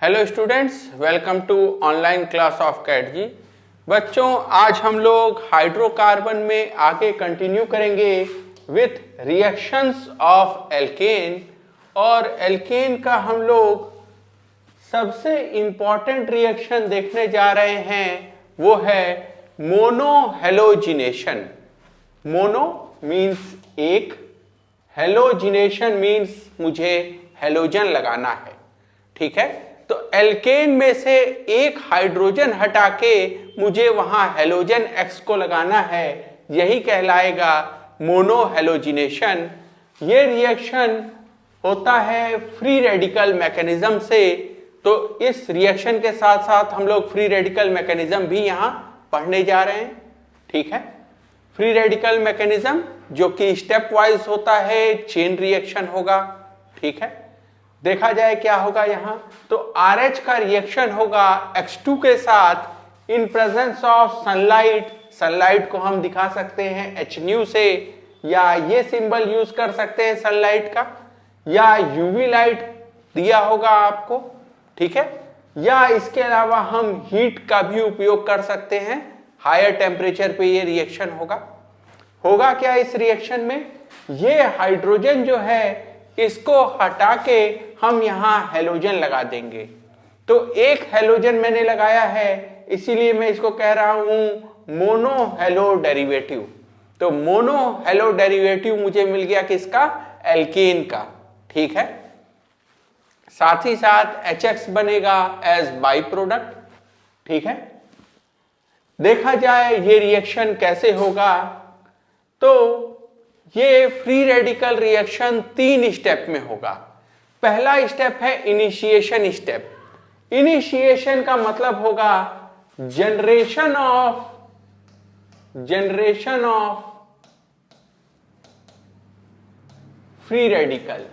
Hello students, welcome to online class of CAT ji. बच्चों, आज हम लोग हाइड्रोकार्बन में आगे कंटिन्यू करेंगे विथ रिएक्शंस ऑफ एल्केन। और एल्केन का हम लोग सबसे इम्पॉर्टेंट रिएक्शन देखने जा रहे हैं, वो है मोनोहेलोजिनेशन। मोनो मीन्स एक, हेलोजिनेशन मीन्स मुझे हेलोजन लगाना है। ठीक है, तो एल्केन में से एक हाइड्रोजन हटा के मुझे वहां हेलोजन X को लगाना है, यही कहलाएगा मोनोहेलोजिनेशन। ये रिएक्शन होता है फ्री रेडिकल मैकेनिज्म से। तो इस रिएक्शन के साथ साथ हम लोग फ्री रेडिकल मैकेनिज्म भी यहां पढ़ने जा रहे हैं। ठीक है, फ्री रेडिकल मैकेनिज्म जो कि स्टेप वाइज होता है, चेन रिएक्शन होगा। ठीक है, देखा जाए क्या होगा यहाँ। तो RH का रिएक्शन होगा X2 के साथ in presence of sunlight. Sunlight को हम दिखा सकते हैं HNu से, या ये सिंबल यूज कर सकते हैं सनलाइट का, या यूवी लाइट दिया होगा आपको। ठीक है, या इसके अलावा हम हीट का भी उपयोग कर सकते हैं। हायर टेम्परेचर पे ये रिएक्शन होगा क्या इस रिएक्शन में? ये हाइड्रोजन जो है इसको हटा के हम यहां हेलोजन लगा देंगे। तो एक हेलोजन मैंने लगाया है, इसीलिए मैं इसको कह रहा हूं मोनो हेलो डेरिवेटिव। तो मोनो हेलो डेरिवेटिव मुझे मिल गया किसका? एल्केन का। ठीक है, साथ ही साथ HX बनेगा एज बाई प्रोडक्ट। ठीक है, देखा जाए ये रिएक्शन कैसे होगा। तो ये फ्री रेडिकल रिएक्शन 3 स्टेप में होगा। पहला स्टेप है इनिशिएशन स्टेप। इनिशिएशन का मतलब होगा जनरेशन ऑफ फ्री रेडिकल।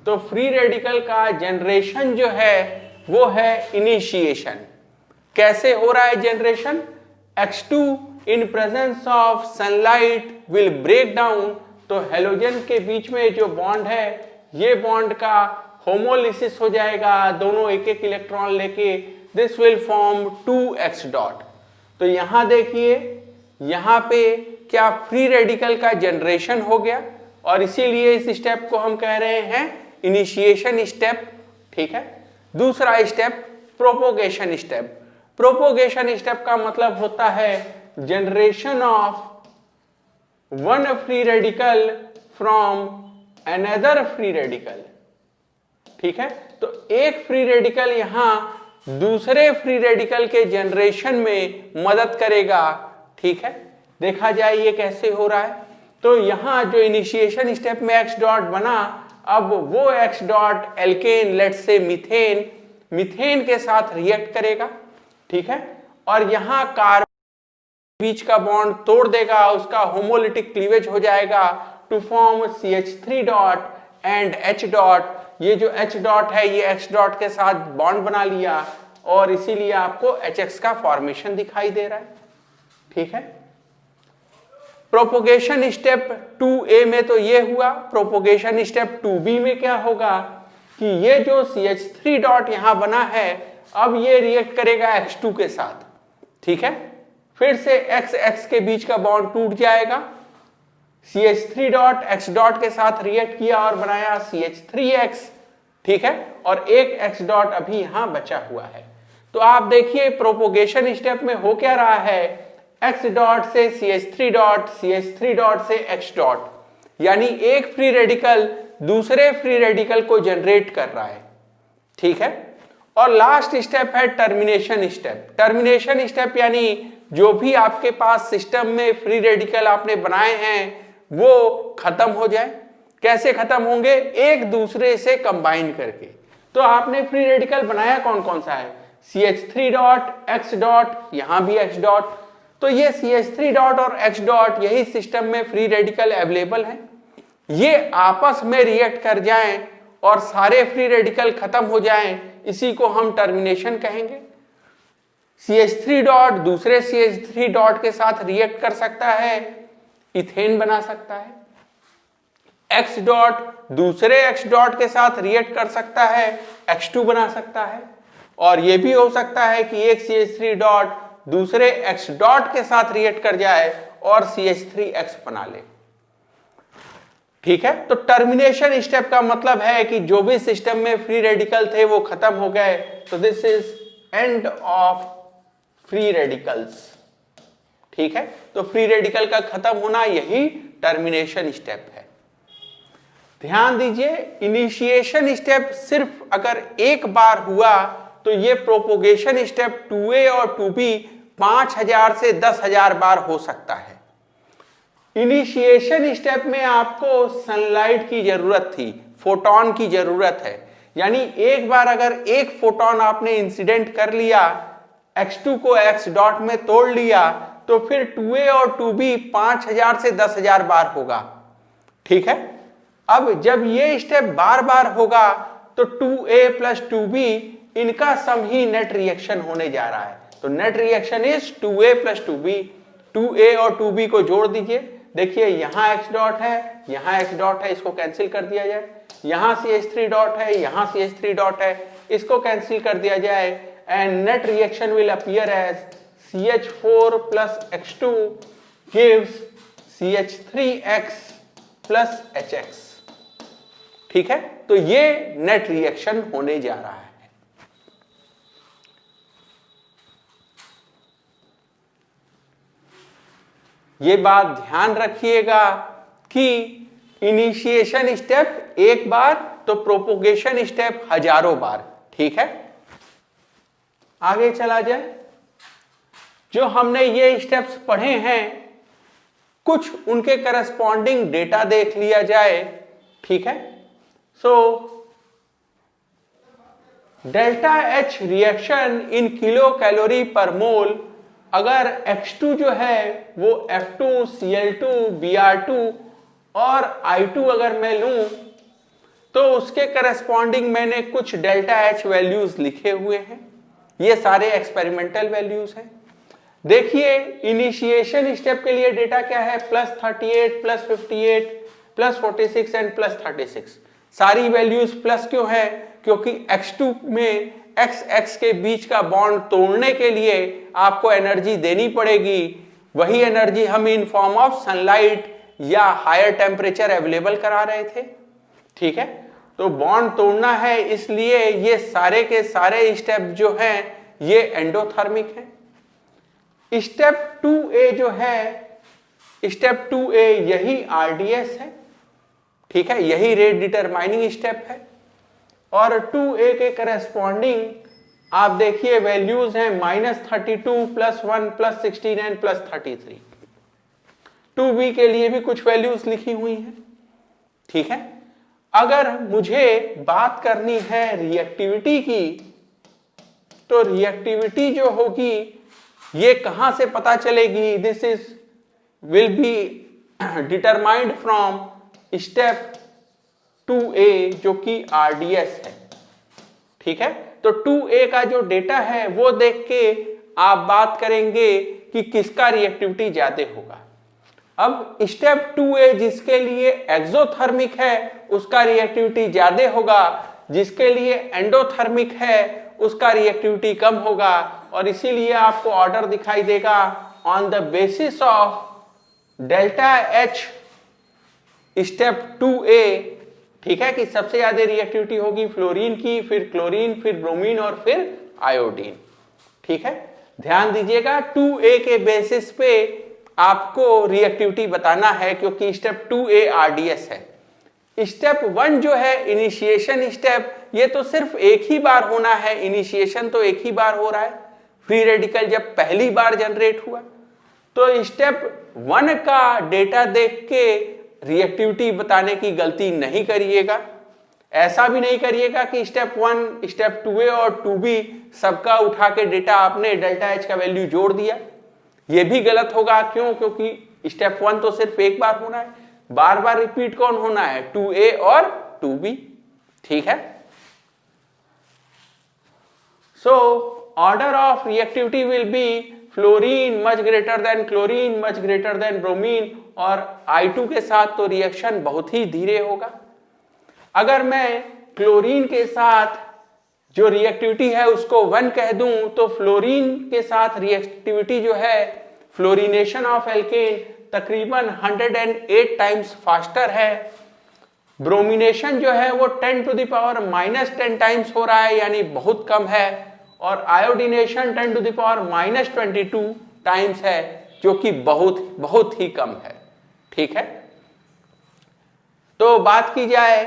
तो फ्री रेडिकल का जनरेशन जो है वो है इनिशिएशन। कैसे हो रहा है generation? X2 in presence of sunlight will break down. तो हेलोजन के बीच में जो बॉन्ड है, ये बॉन्ड का होमोलिसिस हो जाएगा, दोनों एक एक इलेक्ट्रॉन लेके। This will form 2x dot. तो यहां देखिए, यहां पे क्या फ्री रेडिकल का जनरेशन हो गया, और इसीलिए इस स्टेप को हम कह रहे हैं इनिशिएशन स्टेप। ठीक है, दूसरा step propagation step. Propagation step का मतलब होता है generation of one free radical from another free radical. ठीक है, तो एक फ्री रेडिकल यहां दूसरे फ्री रेडिकल के जनरेशन में मदद करेगा। ठीक है, देखा जाए ये कैसे हो रहा है। तो यहां जो इनिशिएशन स्टेप में X डॉट बना, अब वो X dot alkane, let's say methane के साथ रिएक्ट करेगा। ठीक है, और यहां कार्बन बीच का बॉन्ड तोड़ देगा, उसका होमोलिटिक क्लीवेज हो जाएगा to form CH3 dot and H dot. ये जो H डॉट है ये X डॉट के साथ बॉन्ड बना लिया, और इसीलिए आपको HX का फॉर्मेशन दिखाई दे रहा है। ठीक है, प्रोपोगेशन स्टेप 2A में तो ये हुआ। प्रोपोगेशन स्टेप 2B में क्या होगा कि ये जो CH3 डॉट यहां बना है, अब ये रिएक्ट करेगा X2 के साथ। ठीक है, फिर से X के बीच का बॉन्ड टूट जाएगा। CH3 डॉट X डॉट के साथ रिएक्ट किया और बनाया CH3X। ठीक है, और एक X डॉट अभी यहां बचा हुआ है। तो आप देखिए प्रोपोगेशन स्टेप में हो क्या रहा है, X डॉट से CH3 डॉट, CH3 डॉट से X डॉट, यानी एक फ्री रेडिकल दूसरे फ्री रेडिकल को जनरेट कर रहा है। ठीक है, और लास्ट स्टेप है टर्मिनेशन स्टेप। टर्मिनेशन स्टेप यानी जो भी आपके पास सिस्टम में फ्री रेडिकल आपने बनाए हैं वो खत्म हो जाए। कैसे खत्म होंगे? एक दूसरे से कंबाइन करके। तो आपने फ्री रेडिकल बनाया कौन कौन सा है? CH3 डॉट, X डॉट, यहां भी X डॉट। तो ये CH3 डॉट और X डॉट, यही सिस्टम में फ्री रेडिकल अवेलेबल है। ये आपस में रिएक्ट कर जाएं और सारे फ्री रेडिकल खत्म हो जाएं, इसी को हम टर्मिनेशन कहेंगे। CH3 डॉट दूसरे CH3 डॉट के साथ रिएक्ट कर सकता है, इथेन बना सकता है। X डॉट दूसरे X डॉट के साथ रिएक्ट कर सकता है, X2 बना सकता है। और ये भी हो सकता है कि एक CH3 डॉट दूसरे X डॉट के साथ रिएक्ट कर जाए और CH3X बना ले। ठीक है, तो टर्मिनेशन स्टेप का मतलब है कि जो भी सिस्टम में फ्री रेडिकल थे वो खत्म हो गए, तो this is end of free radicals. ठीक है, तो फ्री रेडिकल का खत्म होना यही टर्मिनेशन स्टेप है। ध्यान दीजिए, इनिशिएशन स्टेप सिर्फ अगर एक बार हुआ तो ये प्रोपोगेशन स्टेप 2a और 2b 5000 से 10,000 बार हो सकता है। इनिशिएशन स्टेप में आपको सनलाइट की जरूरत थी, फोटोन की जरूरत है, यानी एक बार अगर एक फोटोन आपने इंसिडेंट कर लिया, x2 को x डॉट में तोड़ लिया, तो फिर 2a और 2b 5000 से 10,000 बार होगा। ठीक है, अब जब ये स्टेप बार बार होगा तो 2a प्लस 2b इनका सम ही नेट रिएक्शन होने जा रहा है। तो net reaction is 2a plus 2b। 2a और 2b को जोड़ दीजिए, देखिए यहां x डॉट है, यहां x डॉट है, इसको कैंसिल कर दिया जाए, यहां CH3 डॉट है, यहां CH3 डॉट है, इसको कैंसिल कर दिया जाए, and net reaction will appear as CH4 plus X2 gives CH3X plus HX। ठीक है, तो ये नेट रिएक्शन होने जा रहा है। ये बात ध्यान रखिएगा कि इनिशिएशन स्टेप एक बार तो प्रोपोगेशन स्टेप हजारों बार। ठीक है, आगे चला जाए। जो हमने ये स्टेप्स पढ़े हैं, कुछ उनके करस्पॉन्डिंग डेटा देख लिया जाए। ठीक है, so delta H reaction in kilo calorie पर मोल, अगर X2 जो है वो F2Cl2Br2 और I2 अगर मैं लूं तो उसके करस्पॉन्डिंग मैंने कुछ डेल्टा H वैल्यूज लिखे हुए हैं। ये सारे एक्सपेरिमेंटल वैल्यूज हैं। देखिए इनिशिएशन स्टेप के लिए डेटा क्या है, +38 +58 +46 एंड +36। सारी वैल्यूज प्लस क्यों है, क्योंकि X2 में XX के बीच का बॉन्ड तोड़ने के लिए आपको एनर्जी देनी पड़ेगी। वही एनर्जी हम इन फॉर्म ऑफ सनलाइट या हायर टेम्परेचर अवेलेबल करा रहे थे। ठीक है, तो बॉन्ड तोड़ना है, इसलिए ये सारे के सारे स्टेप जो हैं ये एंडोथर्मिक है। स्टेप 2a जो है, स्टेप 2a यही RDS है। ठीक है, यही रेट डिटरमाइनिंग स्टेप है। और 2a के करस्पॉन्डिंग आप देखिए वैल्यूज हैं -32 +1 +16 एंड +33। 2b के लिए भी कुछ वैल्यूज लिखी हुई हैं। ठीक है, अगर मुझे बात करनी है रिएक्टिविटी की, तो रिएक्टिविटी जो होगी ये कहां से पता चलेगी, this is will be determined from step 2a जो कि RDS है। ठीक है, तो 2a का जो डेटा है वो देख के आप बात करेंगे कि किसका रिएक्टिविटी ज्यादा होगा। अब स्टेप 2a जिसके लिए एक्सोथर्मिक है उसका रिएक्टिविटी ज्यादा होगा, जिसके लिए एंडोथर्मिक है उसका रिएक्टिविटी कम होगा, और इसीलिए आपको ऑर्डर दिखाई देगा on the basis of delta H step 2a। ठीक है, कि सबसे ज्यादा रिएक्टिविटी होगी फ्लोरीन की, फिर क्लोरीन, फिर ब्रोमीन और फिर आयोडीन। ठीक है, ध्यान दीजिएगा 2a के बेसिस पे आपको रिएक्टिविटी बताना है, क्योंकि स्टेप 2a RDS है। स्टेप 1 जो है इनिशिएशन स्टेप, ये तो सिर्फ एक ही बार होना है, इनिशिएशन तो एक ही बार हो रहा है, फ्री रेडिकल जब पहली बार जनरेट हुआ। तो स्टेप 1 का डेटा देख के रिएक्टिविटी बताने की गलती नहीं करिएगा। ऐसा भी नहीं करिएगा कि स्टेप 1, स्टेप 2a और 2b सबका उठा के डेटा आपने डेल्टा H का वैल्यू जोड़ दिया, ये भी गलत होगा। क्यों? क्योंकि स्टेप 1 तो सिर्फ एक बार होना है, बार बार रिपीट कौन होना है, 2a और 2b। ठीक है, so order of reactivity will be fluorine much greater than chlorine much greater than bromine, और I2 के साथ तो रिएक्शन बहुत ही धीरे होगा। अगर मैं क्लोरीन के साथ जो रिएक्टिविटी है उसको 1 कह दूं तो फ्लोरीन के साथ रिएक्टिविटी जो है फ्लोरीनेशन ऑफ एल्केन तकरीबन 108 टाइम्स फास्टर है। ब्रोमिनेशन जो है वो 10 टू द पावर -10 टाइम्स हो रहा है, यानी बहुत कम है। और iodination 10 to the power -22 times है, जो कि बहुत ही कम है। ठीक है, तो बात की जाए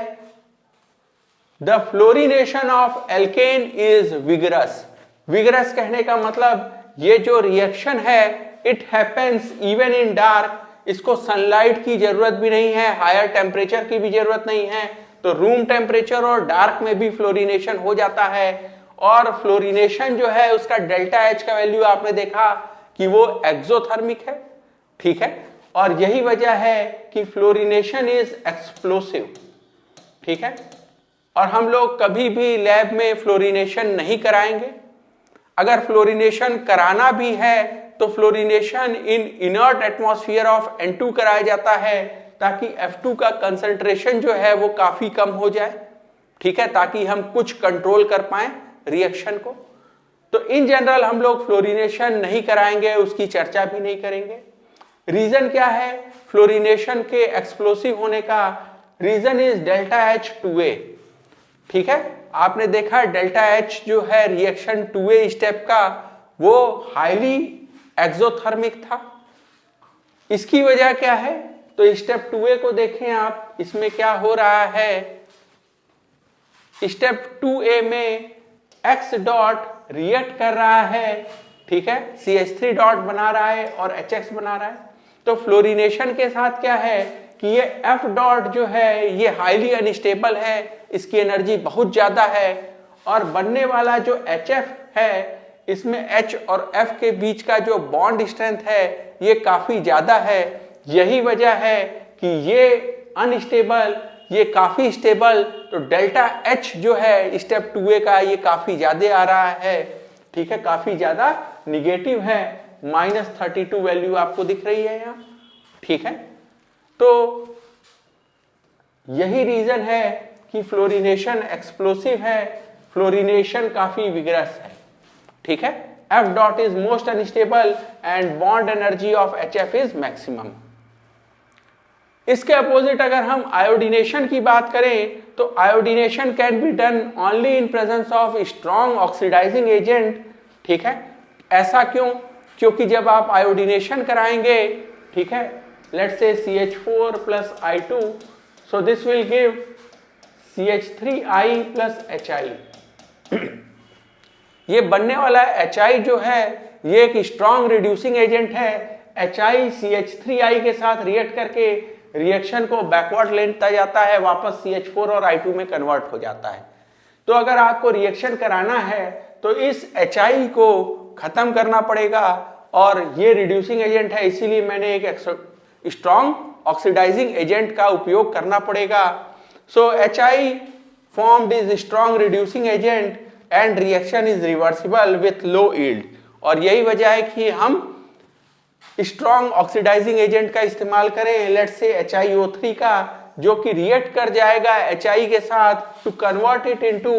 the fluorination of alkane is vigorous. Vigorous कहने का मतलब ये जो रिएक्शन है it happens even in dark. इसको सनलाइट की जरूरत भी नहीं है, हायर टेम्परेचर की भी जरूरत नहीं है, तो रूम टेम्परेचर और डार्क में भी फ्लोरीनेशन हो जाता है। और फ्लोरीनेशन जो है उसका डेल्टा एच का वैल्यू आपने देखा कि वो एक्सोथर्मिक है। ठीक है, और यही वजह है कि फ्लोरीनेशन इज एक्सप्लोसिव। ठीक है, और हम लोग कभी भी लैब में फ्लोरीनेशन नहीं कराएंगे। अगर फ्लोरीनेशन कराना भी है तो fluorination in inert atmosphere of N2 कराया जाता है, ताकि F2 का कंसंट्रेशन जो है वो काफी कम हो जाए। ठीक है, ताकि हम कुछ कंट्रोल कर पाए रिएक्शन को। तो इन जनरल हम लोग फ्लोरीनेशन नहीं कराएंगे, उसकी चर्चा भी नहीं करेंगे। रीजन क्या है फ्लोरीनेशन के एक्सप्लोसिव होने का? Reason is delta H2A। ठीक है, आपने देखा डेल्टा H जो है रिएक्शन 2A स्टेप का वो हाईली एक्सोथर्मिक था। इसकी वजह क्या है? तो स्टेप 2A को देखें आप, इसमें क्या हो रहा है। स्टेप 2A में X डॉट रिएक्ट कर रहा है, ठीक है, CH3 डॉट बना रहा है और HX बना रहा है। तो फ्लोरीनेशन के साथ क्या है कि ये F डॉट जो है ये हाईली अनस्टेबल है, इसकी एनर्जी बहुत ज्यादा है, और बनने वाला जो HF है इसमें H और F के बीच का जो बॉन्ड स्ट्रेंथ है ये काफी ज्यादा है। यही वजह है कि ये अनस्टेबल, ये काफी स्टेबल, तो डेल्टा H जो है स्टेप 2A का ये काफी ज्यादा आ रहा है। ठीक है, काफी ज्यादा निगेटिव है, -32 वैल्यू आपको दिख रही है यहाँ। ठीक है, तो यही रीजन है कि फ्लोरीनेशन एक्सप्लोसिव है, फ्लोरीनेशन काफी विगरस है। ठीक है, F dot is most unstable and bond energy of HF is maximum. इसके अपोजिट अगर हम आयोडीनेशन की बात करें तो iodination can be done only in presence of strong oxidising agent. ठीक है, ऐसा क्यों? क्योंकि जब आप आयोडीनेशन कराएंगे, ठीक है, let's say CH4 plus I2, so this will give CH3I plus HI। ये बनने वाला HI जो है ये एक स्ट्रॉन्ग रिड्यूसिंग एजेंट है। HI CH3I के साथ रिएक्ट करके रिएक्शन को बैकवर्ड लेता जाता है, वापस CH4 और I2 में कन्वर्ट हो जाता है। तो अगर आपको रिएक्शन कराना है तो इस HI को खत्म करना पड़ेगा, और ये रिड्यूसिंग एजेंट है, इसीलिए मैंने एक स्ट्रॉन्ग ऑक्सीडाइजिंग एजेंट का उपयोग करना पड़ेगा। सो HI formed is strong reducing agent and reaction is reversible with low yield। और यही वजह है कि हम स्ट्रॉन्ग ऑक्सीडाइजिंग एजेंट का इस्तेमाल करें, लेट्स से HiO3 का, जो कि रिएक्ट कर जाएगा HI के साथ to convert it into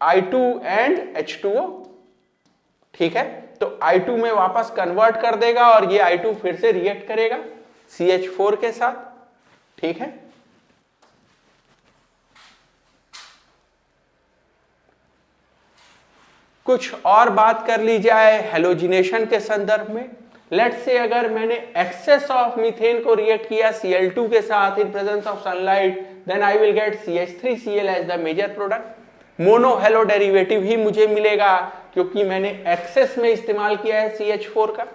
I2 and H2O। ठीक है, तो I2 में वापस कन्वर्ट कर देगा और ये I2 फिर से रिएक्ट करेगा CH4 के साथ। ठीक है, कुछ और बात कर ली जाए हेलोजिनेशन के संदर्भ में। लेट्स से अगर मैंने एक्सेस ऑफ मीथेन को रिएक्ट किया Cl2 के साथ in presence of sunlight, then I will get CH3Cl as the major product. Mono halo derivative ही मुझे मिलेगा क्योंकि मैंने एक्सेस में इस्तेमाल किया है CH4 का।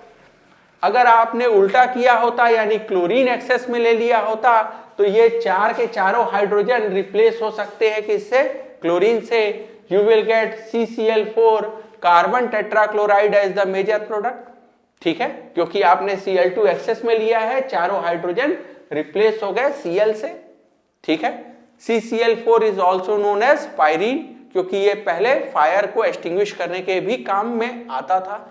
अगर आपने उल्टा किया होता, यानी क्लोरीन एक्सेस में ले लिया होता, तो ये चार के चारों हाइड्रोजन रिप्लेस हो सकते हैं किससे? क्लोरीन से। You will get CCl4 carbon tetrachloride as the major product. ठीक है, क्योंकि आपने Cl2 एक्सेस में लिया है, चारों हाइड्रोजन रिप्लेस हो गए Cl से। ठीक है, CCl4 is also known as pyrene, क्योंकि ये पहले फायर को एक्सटिंग्विश करने के भी काम में आता था।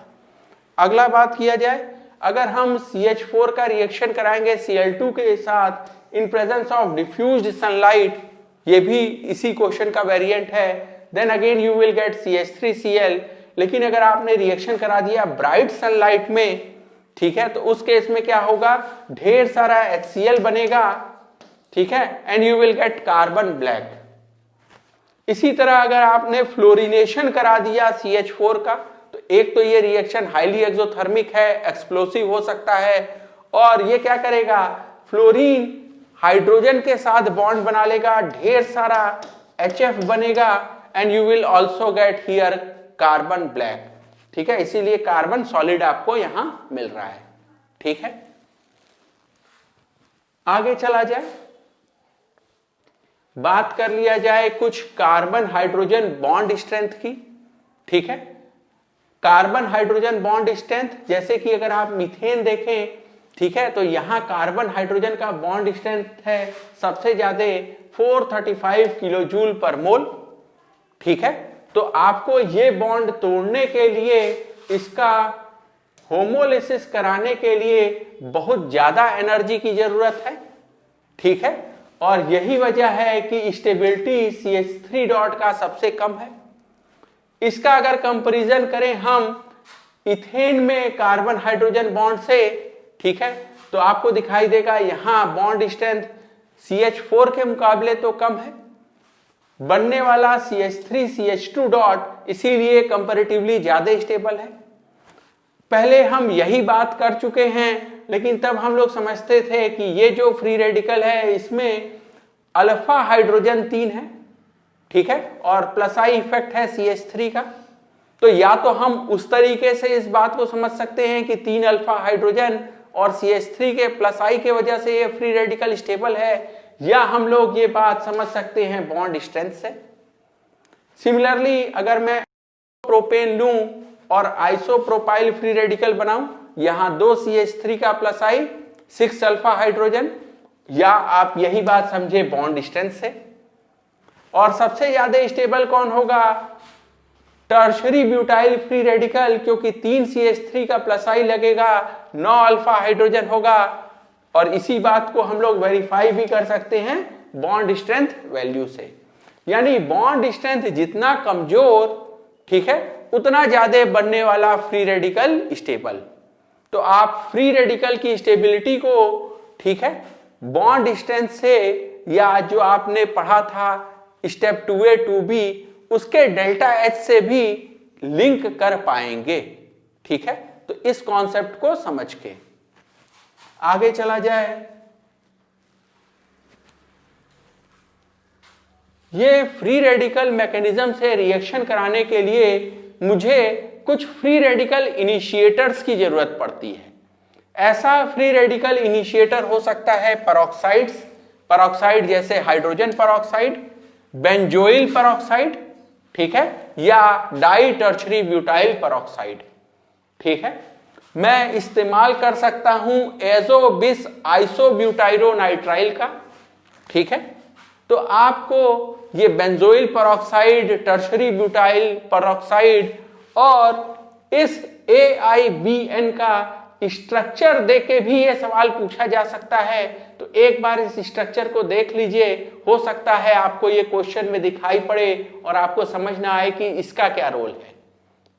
अगला बात किया जाए, अगर हम CH4 का रिएक्शन कराएंगे Cl2 के साथ in presence of diffused sunlight, ये भी इसी क्वेश्चन का वेरिएंट है, then again you will get CH3Cl। लेकिन अगर आपने रिएक्शन करा दिया ब्राइट सनलाइट में, ठीक है, तो उस केस में क्या होगा, ढेर सारा HCl बनेगा, ठीक है, and you will gate carbon black. इसी तरह अगर आपने फ्लोरिनेशन करा दिया CH4 का, तो एक तो ये रिएक्शन हाईली एक्सोथर्मिक है, एक्सप्लोसिव हो सकता है, और ये क्या करेगा, फ्लोरीन हाइड्रोजन के साथ बॉन्ड बना लेगा, ढेर सारा HF बनेगा, and you will also get here carbon black. ठीक है, इसीलिए कार्बन सॉलिड आपको यहां मिल रहा है। ठीक है, आगे चला जाए, बात कर लिया जाए कुछ कार्बन हाइड्रोजन बॉन्ड स्ट्रेंथ की। ठीक है, कार्बन हाइड्रोजन बॉन्ड स्ट्रेंथ, जैसे कि अगर आप मीथेन देखें, ठीक है, तो यहां कार्बन हाइड्रोजन का बॉन्ड स्ट्रेंथ है सबसे ज्यादा 435 किलो जूल पर मोल। ठीक है, तो आपको ये बॉन्ड तोड़ने के लिए, इसका होमोलिसिस कराने के लिए बहुत ज्यादा एनर्जी की जरूरत है। ठीक है, और यही वजह है कि स्टेबिलिटी CH3 डॉट का सबसे कम है। इसका अगर कंपैरिजन करें हम इथेन में कार्बन हाइड्रोजन बॉन्ड से, ठीक है, तो आपको दिखाई देगा यहां बॉन्ड स्ट्रेंथ CH4 के मुकाबले तो कम है, बनने वाला CH3 CH2 डॉट इसीलिए कंपैरेटिवली ज्यादा स्टेबल है। पहले हम यही बात कर चुके हैं, लेकिन तब हम लोग समझते थे कि ये जो फ्री रेडिकल है इसमें अल्फा हाइड्रोजन 3 है, ठीक है, और प्लस आई इफेक्ट है CH3 का। तो या तो हम उस तरीके से इस बात को समझ सकते हैं कि 3 अल्फा हाइड्रोजन और CH3 के प्लस आई के वजह से ये फ्री रेडिकल स्टेबल है, या हम लोग ये बात समझ सकते हैं बॉन्ड स्ट्रेंथ से। सिमिलरली अगर मैं प्रोपेन लूं और आइसोप्रोपाइल फ्री रेडिकल बनाऊं, यहां 2 CH3 का प्लस आई 6 अल्फा हाइड्रोजन, या आप यही बात समझे बॉन्ड स्ट्रेंथ से। और सबसे ज्यादा स्टेबल कौन होगा, टर्शरी ब्यूटाइल फ्री रेडिकल, क्योंकि 3 CH3 का प्लस आई लगेगा, 9 अल्फा हाइड्रोजन होगा, और इसी बात को हम लोग वेरीफाई भी कर सकते हैं बॉन्ड स्ट्रेंथ वैल्यू से। यानी बॉन्ड स्ट्रेंथ जितना कमजोर, ठीक है, उतना ज्यादा बनने वाला फ्री रेडिकल स्टेबल। तो आप फ्री रेडिकल की स्टेबिलिटी को, ठीक है, बॉन्ड स्ट्रेंथ से, या जो आपने पढ़ा था स्टेप 2A 2B उसके डेल्टा H से भी लिंक कर पाएंगे। ठीक है, तो इस कॉन्सेप्ट को समझ के आगे चला जाए। ये फ्री रेडिकल मैकेनिज्म से रिएक्शन कराने के लिए मुझे कुछ फ्री रेडिकल इनिशिएटर्स की जरूरत पड़ती है। ऐसा फ्री रेडिकल इनिशिएटर हो सकता है पेरोक्साइड्स, पेरोक्साइड जैसे हाइड्रोजन पेरोक्साइड, बेंजोइल पेरोक्साइड, ठीक है, या डाई टर्शरी ब्यूटाइल पेरोक्साइड। ठीक है, मैं इस्तेमाल कर सकता हूं एजो बिस आइसोब्यूटाइरोनाइट्राइल का। ठीक है, तो आपको ये benzoyl peroxide, tertiary butyl peroxide और इस AIBN का स्ट्रक्चर देके भी ये सवाल पूछा जा सकता है। तो एक बार इस स्ट्रक्चर को देख लीजिए, हो सकता है आपको ये क्वेश्चन में दिखाई पड़े और आपको समझ ना आए कि इसका क्या रोल है।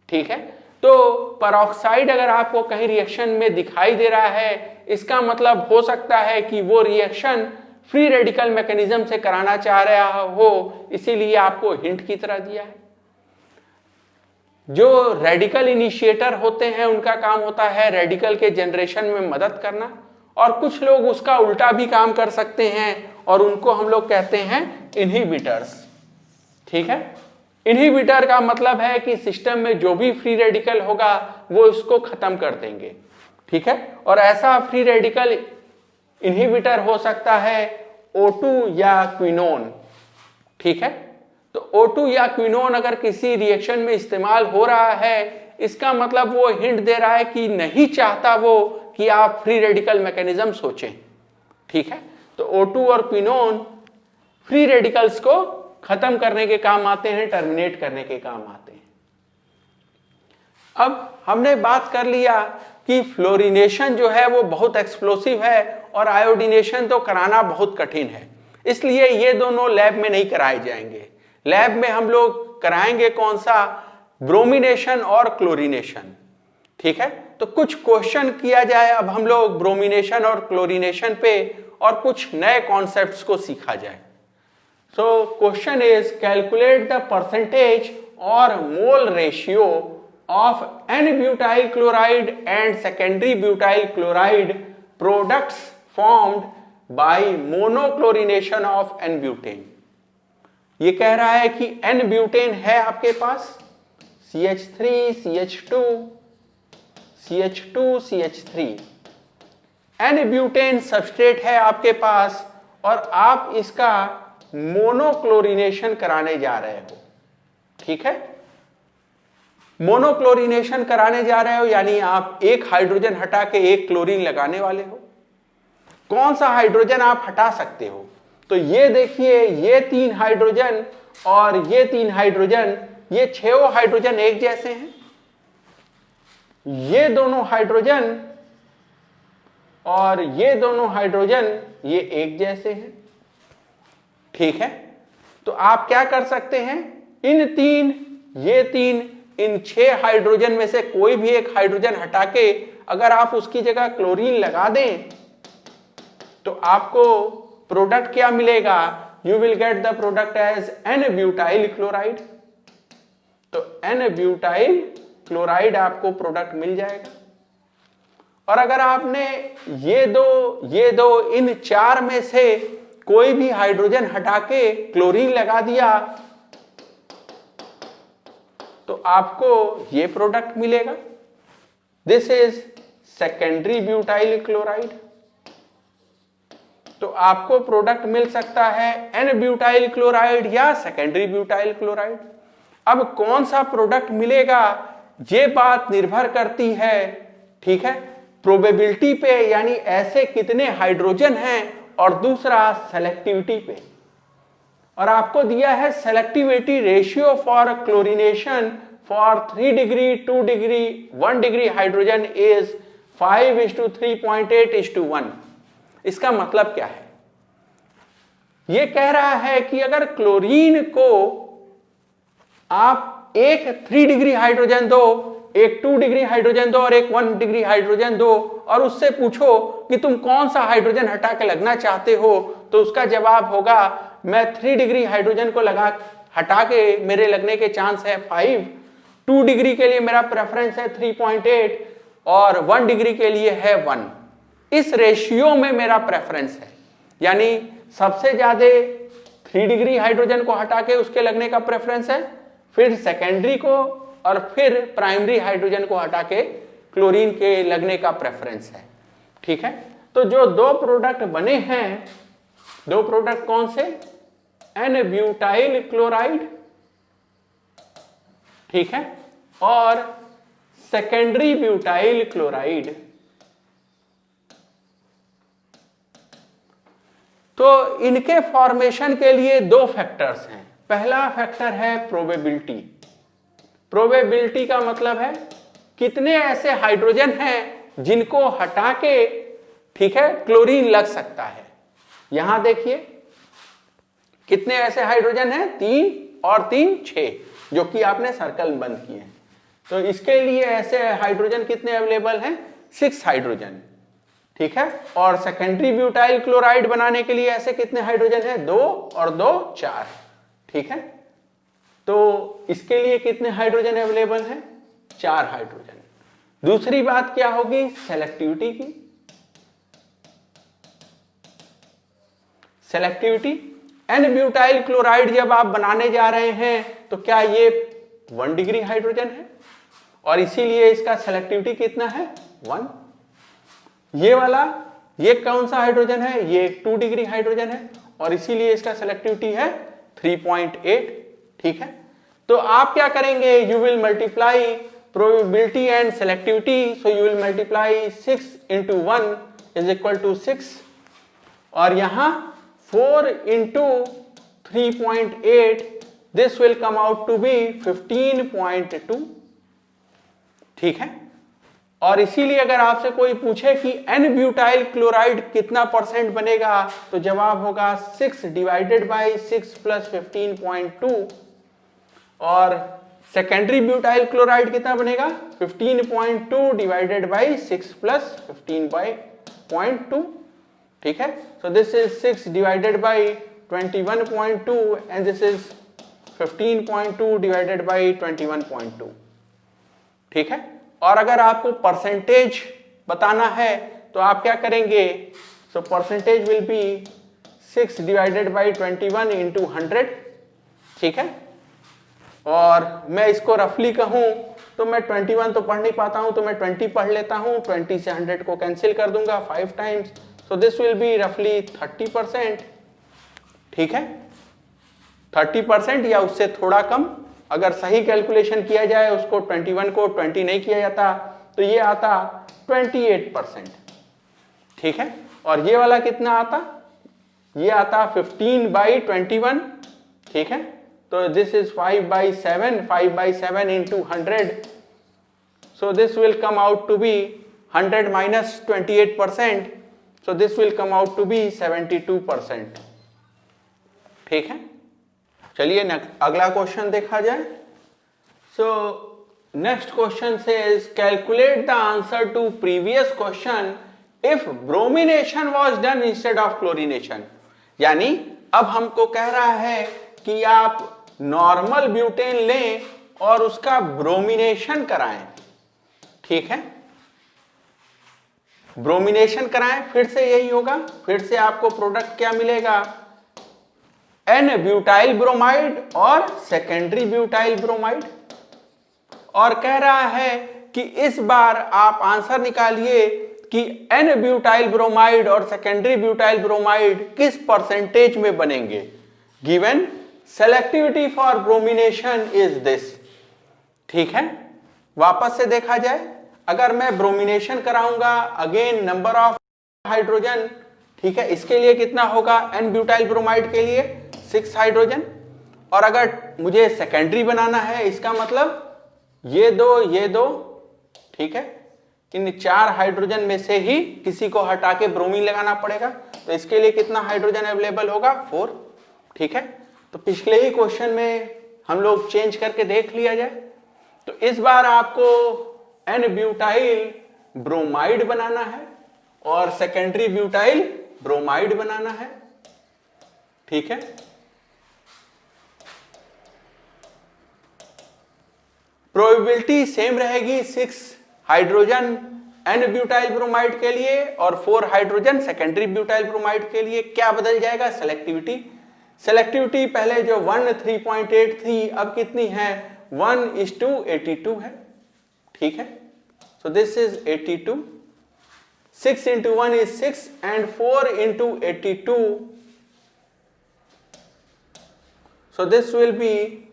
ठीक है, तो पेरोक्साइड अगर आपको कहीं रिएक्शन में दिखाई दे रहा है, इसका मतलब हो सकता है कि वो रिएक्शन फ्री रेडिकल मैकेनिज्म से कराना चाह रहा हो, इसीलिए आपको हिंट की तरह दिया है। जो रेडिकल इनिशिएटर होते हैं उनका काम होता है रेडिकल के जनरेशन में मदद करना, और कुछ लोग उसका उल्टा भी काम कर सकते हैं, और उनको हम लोग कहते हैं इनहिबिटर्स। ठीक है, इनहिबिटर का मतलब है कि सिस्टम में जो भी फ्री रेडिकल होगा वो उसको खत्म कर देंगे। ठीक है, और ऐसा फ्री रेडिकल इनहिबिटर हो सकता है O2 या क्विनोन। ठीक है, तो O2 या क्विनोन अगर किसी रिएक्शन में इस्तेमाल हो रहा है, इसका मतलब वो हिंट दे रहा है कि नहीं चाहता वो कि आप फ्री रेडिकल मैकेनिज्म सोचें। ठीक है, तो O2 और क्विनोन फ्री रेडिकल्स को खत्म करने के काम आते हैं, टर्मिनेट करने के काम आते हैं। अब हमने बात कर लिया कि फ्लोरिनेशन जो है वो बहुत एक्सप्लोसिव है और आयोडीनेशन तो कराना बहुत कठिन है, इसलिए ये दोनों लैब में नहीं कराए जाएंगे। लैब में हम लोग कराएंगे कौन सा, ब्रोमिनेशन और क्लोरीनेशन। ठीक है, तो कुछ क्वेश्चन किया जाए अब हम लोग ब्रोमिनेशन और क्लोरीनेशन पे, और कुछ नए कॉन्सेप्ट्स को सीखा जाए। So question is calculate the percentage और mole ratio of n butyl chloride and secondary butyl chloride products formed by monochlorination of n butane. ये कह रहा है कि एन ब्यूटेन है आपके पास, CH3 CH2 CH2 CH3, N butane substrate है आपके पास, और आप इसका मोनोक्लोरिनेशन कराने जा रहे हो। ठीक है, मोनोक्लोरिनेशन कराने जा रहे हो यानी आप एक हाइड्रोजन हटा के एक क्लोरीन लगाने वाले हो। कौन सा हाइड्रोजन आप हटा सकते हो, तो ये देखिए, ये 3 हाइड्रोजन और ये 3 हाइड्रोजन, ये 6 हाइड्रोजन एक जैसे हैं। ये दोनों हाइड्रोजन और ये दोनों हाइड्रोजन ये एक जैसे हैं। ठीक है, तो आप क्या कर सकते हैं, इन 3, ये 3, इन 6 हाइड्रोजन में से कोई भी एक हाइड्रोजन हटा के अगर आप उसकी जगह क्लोरीन लगा दें तो आपको प्रोडक्ट क्या मिलेगा, you will get the product as n butyl chloride. तो एन ब्यूटाइल क्लोराइड आपको प्रोडक्ट मिल जाएगा। और अगर आपने ये दो इन 4 में से कोई भी हाइड्रोजन हटा के क्लोरीन लगा दिया तो आपको ये प्रोडक्ट मिलेगा, this is secondary butyl chloride. तो आपको प्रोडक्ट मिल सकता है एन ब्यूटाइल क्लोराइड या सेकेंडरी ब्यूटाइल क्लोराइड। अब कौन सा प्रोडक्ट मिलेगा ये बात निर्भर करती है, ठीक है, प्रोबेबिलिटी पे, यानी ऐसे कितने हाइड्रोजन हैं, और दूसरा सेलेक्टिविटी पे। और आपको दिया है selectivity ratio for chlorination for 3 degree 2 degree 1 degree hydrogen is 5:3.8:1। इसका मतलब क्या है, यह कह रहा है कि अगर क्लोरीन को आप एक 3 डिग्री हाइड्रोजन दो, एक 2 डिग्री हाइड्रोजन दो और एक 1 डिग्री हाइड्रोजन दो, और उससे पूछो कि तुम कौन सा हाइड्रोजन हटा के लगना चाहते हो, तो उसका जवाब होगा मैं 3 डिग्री हाइड्रोजन को हटा के मेरे लगने के चांस है 5, 2 डिग्री के लिए मेरा प्रेफरेंस है 3.8 और 1 डिग्री के लिए है 1। इस रेशियो में मेरा प्रेफरेंस है, यानी सबसे ज्यादा 3 डिग्री हाइड्रोजन को हटा के उसके लगने का प्रेफरेंस है, फिर सेकेंडरी को, और फिर प्राइमरी हाइड्रोजन को हटा के क्लोरीन के लगने का प्रेफरेंस है। ठीक है, तो जो 2 प्रोडक्ट बने हैं, 2 प्रोडक्ट कौन से, एन ब्यूटाइल क्लोराइड, ठीक है, और सेकेंडरी ब्यूटाइल क्लोराइड। तो इनके फॉर्मेशन के लिए 2 फैक्टर्स हैं। पहला फैक्टर है प्रोबेबिलिटी। प्रोबेबिलिटी का मतलब है कितने ऐसे हाइड्रोजन हैं जिनको हटा के, ठीक है, क्लोरीन लग सकता है। यहां देखिए कितने ऐसे हाइड्रोजन हैं, 3 और 3 6, जो कि आपने सर्कल बंद किए हैं। तो इसके लिए ऐसे हाइड्रोजन कितने अवेलेबल हैं, 6 हाइड्रोजन। ठीक है, और सेकेंडरी ब्यूटाइल क्लोराइड बनाने के लिए ऐसे कितने हाइड्रोजन हैं, 2 और 2 4। ठीक है, तो इसके लिए कितने हाइड्रोजन अवेलेबल हैं, 4 हाइड्रोजन। दूसरी बात क्या होगी, सेलेक्टिविटी की। सेलेक्टिविटी, एन ब्यूटाइल क्लोराइड जब आप बनाने जा रहे हैं तो क्या ये 1 डिग्री हाइड्रोजन है, और इसीलिए इसका सेलेक्टिविटी कितना है, 1। ये वाला, ये कौन सा हाइड्रोजन है, ये 2 डिग्री हाइड्रोजन है, और इसीलिए इसका सेलेक्टिविटी है 3.8। ठीक है, तो आप क्या करेंगे, you will multiply probability and selectivity, so you will multiply 6 × 1 = 6, और यहां 4 × 3.8, this will come out to be 15.2। ठीक है, और इसीलिए अगर आपसे कोई पूछे कि एन ब्यूटाइल क्लोराइड कितना % बनेगा, तो जवाब होगा 6 / 6 + 15.2। और सेकेंडरी ब्यूटाइल क्लोराइड कितना बनेगा 15.2 डिवाइडेड बाई 6 प्लस 15.2, ठीक है। So this is 6 divided by 21.2 and this is 15.2 divided by 21.2, ठीक है। और अगर आपको परसेंटेज बताना है तो आप क्या करेंगे, so percentage will be 6 divided by 21 into 100, ठीक है। और मैं इसको रफली कहूं तो मैं 21 तो पढ़ नहीं पाता हूं, तो मैं 20 पढ़ लेता हूं, 20 से 100 को कैंसिल कर दूंगा 5 times, so this will B रफली 30%, ठीक है। 30% या उससे थोड़ा कम, अगर सही कैलकुलेशन किया जाए, उसको 21 को 20 नहीं किया जाता तो ये आता 28%, ठीक है। और ये वाला कितना आता, ये आता 15/21, ठीक है। तो this is 5/7, 5/7 into 100, so this will come out to be 100 minus 28%, so this will come out to be 72%, ठीक है। चलिए अगला क्वेश्चन देखा जाए। So next question says calculate the answer to previous question if bromination was done instead of chlorination. यानी अब हमको कह रहा है कि आप नॉर्मल ब्यूटेन लें और उसका ब्रोमिनेशन कराएं, ठीक है। ब्रोमिनेशन कराएं, फिर से यही होगा, फिर से आपको प्रोडक्ट क्या मिलेगा, एन ब्यूटाइल ब्रोमाइड और सेकेंडरी ब्यूटाइल ब्रोमाइड। और कह रहा है कि इस बार आप आंसर निकालिए कि एन ब्यूटाइल ब्रोमाइड और सेकेंडरी ब्यूटाइल ब्रोमाइड किस परसेंटेज में बनेंगे, given selectivity for bromination is this, ठीक है। वापस से देखा जाए, अगर मैं ब्रोमिनेशन कराऊंगा, अगेन नंबर ऑफ हाइड्रोजन, ठीक है, इसके लिए कितना होगा, एन ब्यूटाइल ब्रोमाइड के लिए 6 हाइड्रोजन। और अगर मुझे सेकेंडरी बनाना है, इसका मतलब ये दो, ठीक है, इन 4 हाइड्रोजन में से ही किसी को हटा के ब्रोमीन लगाना पड़ेगा, तो इसके लिए कितना हाइड्रोजन अवेलेबल होगा, 4, ठीक है। तो पिछले ही क्वेश्चन में हम लोग चेंज करके देख लिया जाए, तो इस बार आपको एन ब्यूटाइल ब्रोमाइड बनाना है और सेकेंडरी ब्यूटाइल ब्रोमाइड बनाना है, ठीक है। प्रोबेबिलिटी सेम रहेगी, 6 हाइड्रोजन एन ब्यूटाइल ब्रोमाइड के लिए और 4 हाइड्रोजन सेकेंडरी ब्यूटाइल ब्रोमाइड के लिए। क्या बदल जाएगा, सेलेक्टिविटी। सेलेक्टिविटी पहले जो 1 3.8 अब कितनी है, 1:82 है, ठीक है। So this is 82, 6 into 1 is 6 and 4 into 82, so this will be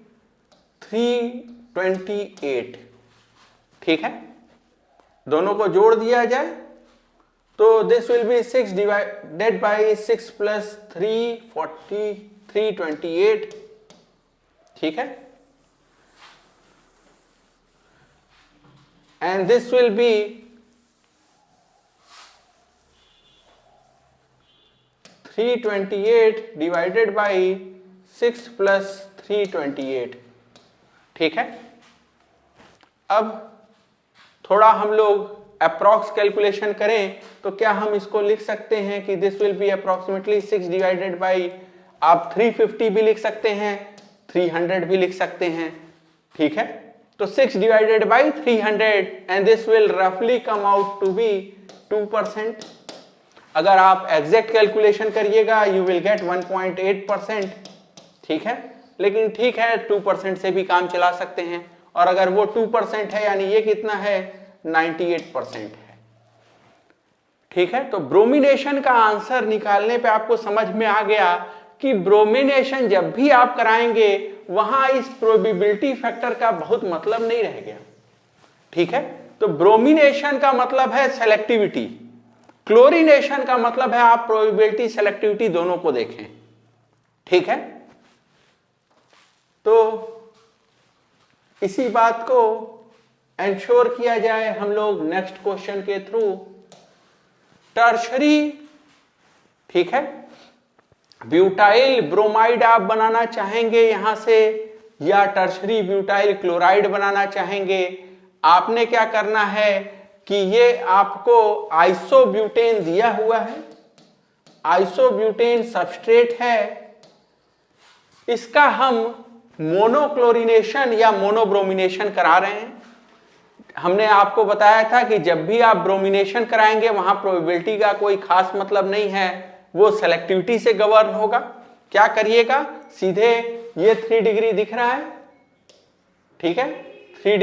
328, ठीक है। दोनों को जोड़ दिया जाए तो this will be 6 divided by 6 plus 328, ठीक है। and this will be 328 divided by 6 plus 328, ठीक है। अब थोड़ा हम लोग अप्रॉक्स कैलकुलेशन करें तो क्या हम इसको लिख सकते हैं कि this will B approximately 6 divided by, आप 350 भी लिख सकते हैं, 300 भी लिख सकते हैं, ठीक है। तो 6 divided by 300 and this will रफली कम आउट टू बी 2%। अगर आप एग्जैक्ट कैलकुलेशन करिएगा यू विल गेट 1.8%, ठीक है। लेकिन ठीक है, 2% से भी काम चला सकते हैं। और अगर वो 2% है यानी ये कितना है, 98% है, ठीक है। तो ब्रोमिनेशन का आंसर निकालने पे आपको समझ में आ गया कि ब्रोमिनेशन जब भी आप कराएंगे वहां इस प्रोबेबिलिटी फैक्टर का बहुत मतलब नहीं रह गया, ठीक है। तो ब्रोमिनेशन का मतलब है सेलेक्टिविटी, क्लोरीनेशन का मतलब है आप प्रोबेबिलिटी सेलेक्टिविटी दोनों को देखें, ठीक है। तो इसी बात को एंश्योर किया जाए हम लोग नेक्स्ट क्वेश्चन के थ्रू। टर्शरी, ठीक है, ब्यूटाइल ब्रोमाइड आप बनाना चाहेंगे यहां से, या टर्शरी ब्यूटाइल क्लोराइड बनाना चाहेंगे, आपने क्या करना है कि ये आपको आइसोब्यूटेन दिया हुआ है, आइसोब्यूटेन सबस्ट्रेट है, इसका हम मोनोक्लोरिनेशन या मोनोब्रोमिनेशन करा रहे हैं। हमने आपको बताया था कि जब भी आप ब्रोमिनेशन कराएंगे वहां प्रोबेबिलिटी का कोई खास मतलब नहीं है, वो सेलेक्टिविटी से गवर्न होगा। क्या करिएगा, सीधे ये 3 डिग्री दिख रहा है, ठीक है, 3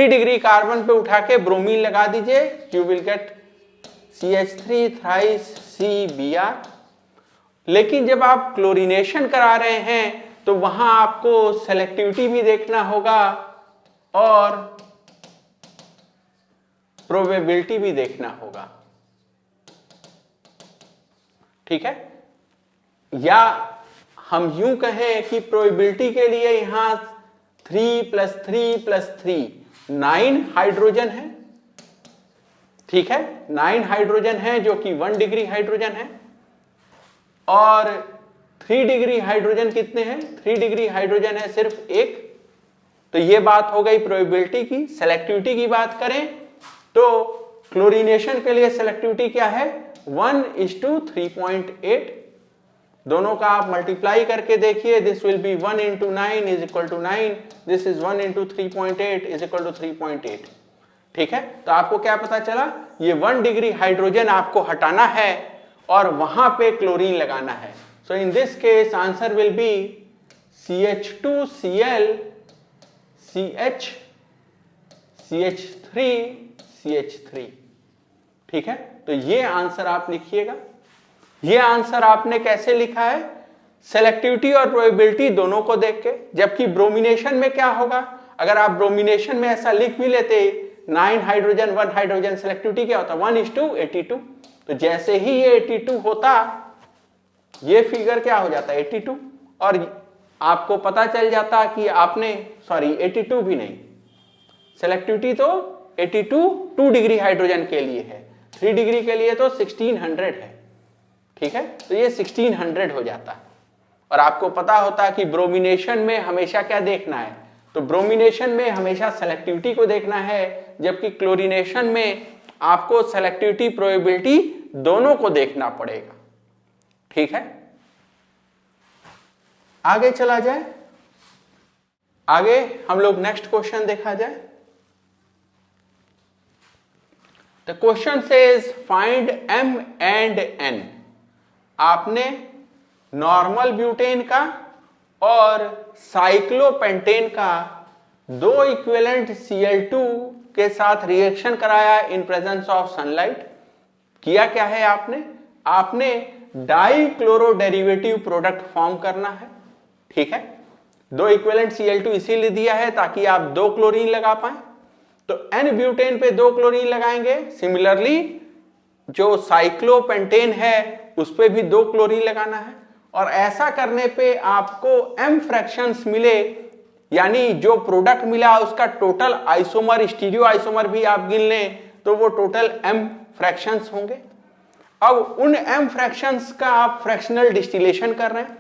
डिग्री कार्बन पे उठा के ब्रोमीन लगा दीजिए, you will gate CH3 thrice CBr। लेकिन जब आप क्लोरीनेशन करा रहे हैं तो वहां आपको सेलेक्टिविटी भी देखना होगा और प्रोबेबिलिटी भी देखना होगा, ठीक है। या हम यूं कहें कि प्रोबेबिलिटी के लिए यहां 3 + 3 + 3 9 हाइड्रोजन है, ठीक है, 9 हाइड्रोजन है जो कि 1 डिग्री हाइड्रोजन है। और 3 डिग्री हाइड्रोजन कितने हैं, 3 डिग्री हाइड्रोजन है सिर्फ 1। तो ये बात हो गई प्रोबेबिलिटी की। सेलेक्टिविटी की बात करें तो क्लोरीनेशन के लिए सेलेक्टिविटी क्या है, 1:3.8। दोनों का आप मल्टीप्लाई करके देखिए, this will B 1 × 9 = 9, this is 1 × 3.8 = 3.8, ठीक है। तो आपको क्या पता चला, ये 1 डिग्री हाइड्रोजन आपको हटाना है और वहां पे क्लोरीन लगाना है। So in this case answer will be CH2Cl CH CH3 CH3, ठीक है। तो ये आंसर आप लिखिएगा। ये आंसर आपने कैसे लिखा है, सेलेक्टिविटी और प्रोबेबिलिटी दोनों को देख के। जबकि ब्रोमिनेशन में क्या होगा, अगर आप ब्रोमिनेशन में ऐसा लिख भी लेते 9 हाइड्रोजन 1 हाइड्रोजन, सेलेक्टिविटी क्या होता 1:82। तो जैसे ही ये 82 होता, ये फिगर क्या हो जाता 82, और आपको पता चल जाता कि आपने 82 भी नहीं, सेलेक्टिविटी तो 82 2 डिग्री हाइड्रोजन के लिए है, 3 डिग्री के लिए तो 1600 है, ठीक है। तो ये 1600 हो जाता है। और आपको पता होता है कि ब्रोमिनेशन में हमेशा क्या देखना है, तो ब्रोमिनेशन में हमेशा सेलेक्टिविटी को देखना है, जबकि क्लोरीनेशन में आपको सेलेक्टिविटी प्रोबेबिलिटी दोनों को देखना पड़ेगा, ठीक है। आगे चला जाए, आगे हम लोग नेक्स्ट क्वेश्चन देखा जाए। The question says find M and N। आपने नॉर्मल ब्यूटेन का और साइक्लोपेंटेन का 2 इक्विवेलेंट Cl2 के साथ रिएक्शन कराया इन प्रेजेंस ऑफ सनलाइट। किया क्या है आपने डाइक्लोरो डेरिवेटिव प्रोडक्ट फॉर्म करना है, ठीक है। 2 इक्विवेलेंट Cl2 इसीलिए दिया है ताकि आप 2 क्लोरीन लगा पाए। तो N ब्यूटेन पे 2 क्लोरीन लगाएंगे, सिमिलरली जो साइक्लोपेंटेन है उस पे भी 2 क्लोरीन लगाना है। और ऐसा करने पे आपको M फ्रैक्शंस मिले, यानी जो प्रोडक्ट मिला उसका टोटल आइसोमर, स्टीरियो आइसोमर भी आप गिन लें तो वो टोटल M फ्रैक्शंस होंगे। अब उन M फ्रैक्शंस का आप फ्रैक्शनल डिस्टिलेशन कर रहे हैं,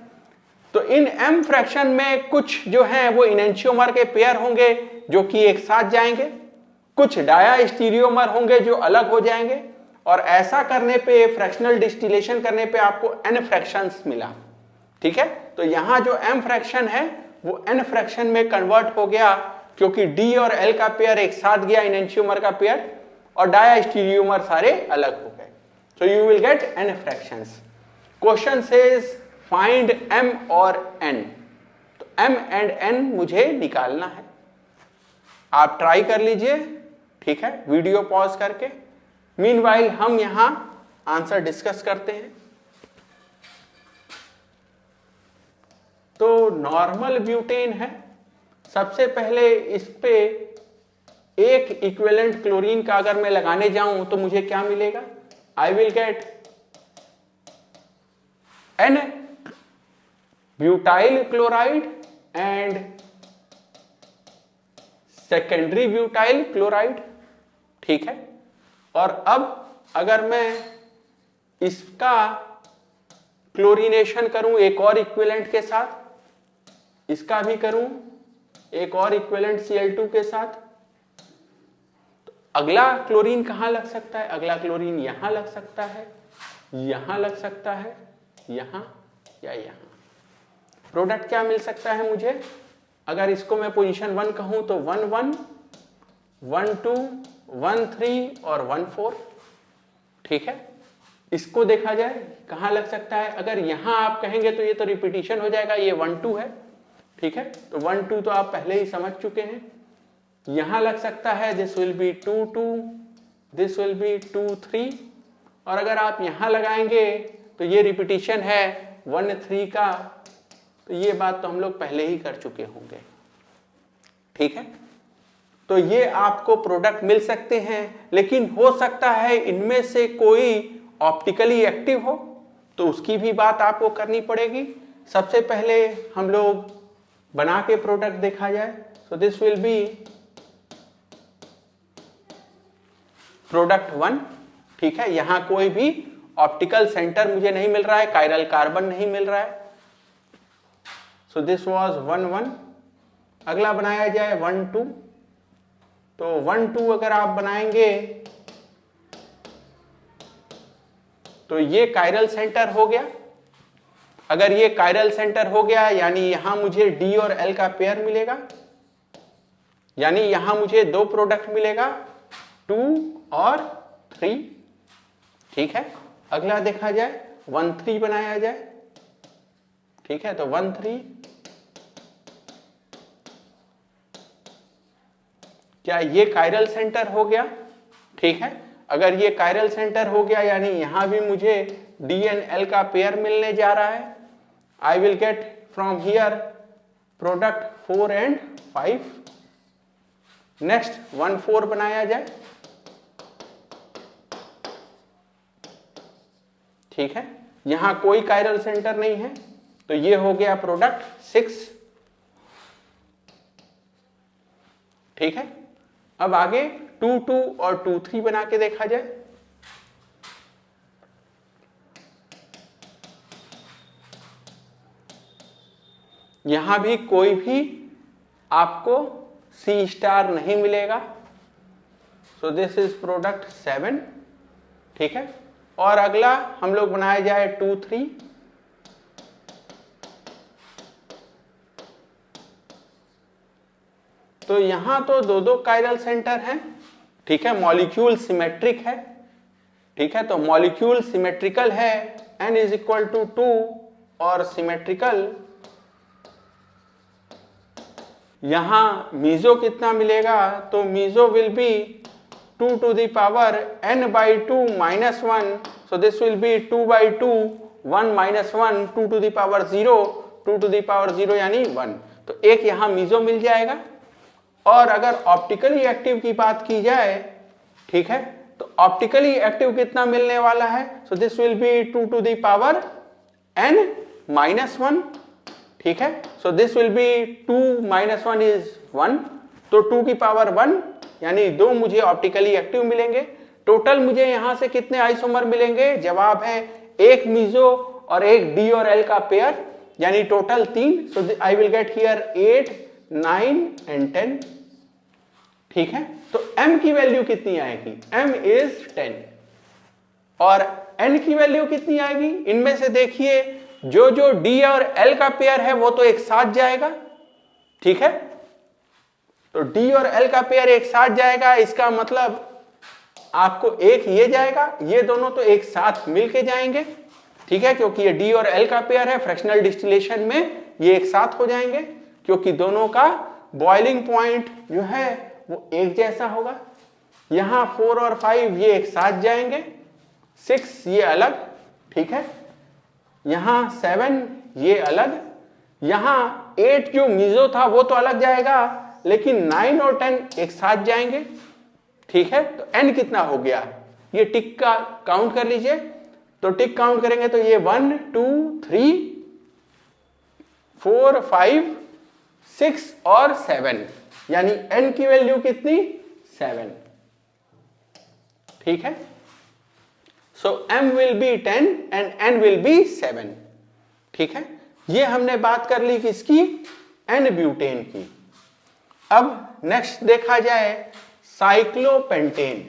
तो इन M फ्रैक्शन में कुछ जो हैं वो इनेंशियोमर के पेयर होंगे जो कि एक साथ जाएंगे, कुछ डाया स्टीरियोमर होंगे जो अलग हो जाएंगे। और ऐसा करने पे, फ्रैक्शनल डिस्टिलेशन करने पे आपको N फ्रैक्शंस मिला, ठीक है। तो यहां जो M फ्रैक्शन है वो N फ्रैक्शन में कन्वर्ट हो गया, क्योंकि D और L का पेयर एक साथ गया, इनेंशियोमर का पेयर, और डाया स्टीरियोमर सारे अलग हो गए। सो you will gate N fractions. Question says find M और N। तो M एंड N मुझे निकालना है। आप ट्राई कर लीजिए, ठीक है, वीडियो पॉज करके। मीनवाइल हम यहां आंसर डिस्कस करते हैं। तो नॉर्मल ब्यूटेन है, सबसे पहले इस पे एक इक्विवेलेंट क्लोरीन का अगर मैं लगाने जाऊं तो मुझे क्या मिलेगा, आई will gate N butyl chloride and secondary butyl chloride, ठीक है। और अब अगर मैं इसका क्लोरीनेशन करूं एक और इक्विवेलेंट के साथ, इसका भी करूं एक और इक्विवेलेंट Cl2 के साथ। तो अगला क्लोरीन कहां लग सकता है? अगला क्लोरीन यहां लग सकता है, यहां लग सकता है, यहां या यहां। प्रोडक्ट क्या मिल सकता है मुझे? अगर इसको मैं पोजीशन 1 कहूं तो 1 1 1 2 1 3 और 1 4। ठीक है, इसको देखा जाए कहां लग सकता है। अगर यहां आप कहेंगे तो ये तो रिपीटिशन हो जाएगा, ये 1 2 है। ठीक है, तो 1 2 तो आप पहले ही समझ चुके हैं। यहां लग सकता है this will be 2 2, this will be 2 3। और अगर आप यहां लगाएंगे तो ये रिपीटिशन है 1 3 का, तो ये बात तो हम लोग पहले ही कर चुके होंगे। ठीक है, तो ये आपको प्रोडक्ट मिल सकते हैं, लेकिन हो सकता है इनमें से कोई ऑप्टिकली एक्टिव हो, तो उसकी भी बात आपको करनी पड़ेगी। सबसे पहले हम लोग बना के प्रोडक्ट देखा जाए। सो दिस विल बी प्रोडक्ट 1। ठीक है, यहां कोई भी ऑप्टिकल सेंटर मुझे नहीं मिल रहा है, कायरल कार्बन नहीं मिल रहा है। So this was 1 1। अगला बनाया जाए 1 2। तो 1 2 अगर आप बनाएंगे तो ये कायरल सेंटर हो गया। अगर ये कायरल सेंटर हो गया यानी यहां मुझे D और L का पेयर मिलेगा, यानी यहां मुझे दो प्रोडक्ट मिलेगा 2 और 3। ठीक है, अगला देखा जाए 1 3 बनाया जाए। ठीक है, तो 1 3 क्या ये कायरल सेंटर हो गया? ठीक है, अगर ये कायरल सेंटर हो गया यानी यहां भी मुझे D एंड L का पेयर मिलने जा रहा है। आई will get from here product 4 and 5। Next 1 4 बनाया जाए। ठीक है, यहां कोई कायरल सेंटर नहीं है, तो ये हो गया प्रोडक्ट 6। ठीक है, अब आगे 2 2 और 2 3 बना के देखा जाए। यहां भी कोई भी आपको C स्टार नहीं मिलेगा। सो दिस इज प्रोडक्ट 7। ठीक है, और अगला हम लोग बनाया जाए 2 3। तो यहां तो दो कायरल सेंटर हैं। ठीक है, मॉलिक्यूल सिमेट्रिक है। ठीक है, तो मॉलिक्यूल सिमेट्रिकल है, n इज इक्वल टू 2 और सिमेट्रिकल। यहां मीजो कितना मिलेगा? तो meso will be 2 to the power n by 2 minus 1। So this will be 2 by 2 1 minus 1 2 to the power 0 2 to the power 0 यानी 1। तो एक यहां मीजो मिल जाएगा। और अगर ऑप्टिकली एक्टिव की बात की जाए, ठीक है, तो ऑप्टिकली एक्टिव कितना मिलने वाला है? So this will be 2 to the power n minus 1। ठीक है, so this will be 2 minus 1 is 1, तो 2 की पावर 1 यानी 2 मुझे ऑप्टिकली एक्टिव मिलेंगे। टोटल मुझे यहां से कितने आइसोमर मिलेंगे? जवाब है एक मीजो और एक D और L का पेयर, यानी total 3। So I will get here 8 9 and 10। ठीक है, तो m की वैल्यू कितनी आएगी? m is 10। और n की वैल्यू कितनी आएगी? इनमें से देखिए जो D और L का पेयर है वो तो एक साथ जाएगा। ठीक है, तो D और L का पेयर एक साथ जाएगा, इसका मतलब आपको एक ये जाएगा, ये दोनों तो एक साथ मिलके जाएंगे। ठीक है, क्योंकि ये D और L का पेयर है, फ्रैक्शनल डिस्टिलेशन में ये एक साथ हो जाएंगे, क्योंकि दोनों का बॉइलिंग पॉइंट जो है वो एक जैसा होगा। यहां 4 और 5 ये एक साथ जाएंगे, 6 ये अलग। ठीक है, यहां 7 ये अलग, यहां 8 जो मीजो था वो तो अलग जाएगा, लेकिन 9 और 10 एक साथ जाएंगे। ठीक है, तो n कितना हो गया? ये टिक का काउंट कर लीजिए। तो टिक काउंट करेंगे तो ये 1 2 3 4 5 6 और 7, यानी n की वैल्यू कितनी? 7। ठीक है, सो m will be 10 and n will be 7। ठीक है, ये हमने बात कर ली किसकी? N ब्यूटेन की। अब नेक्स्ट देखा जाए साइक्लोपेंटेन।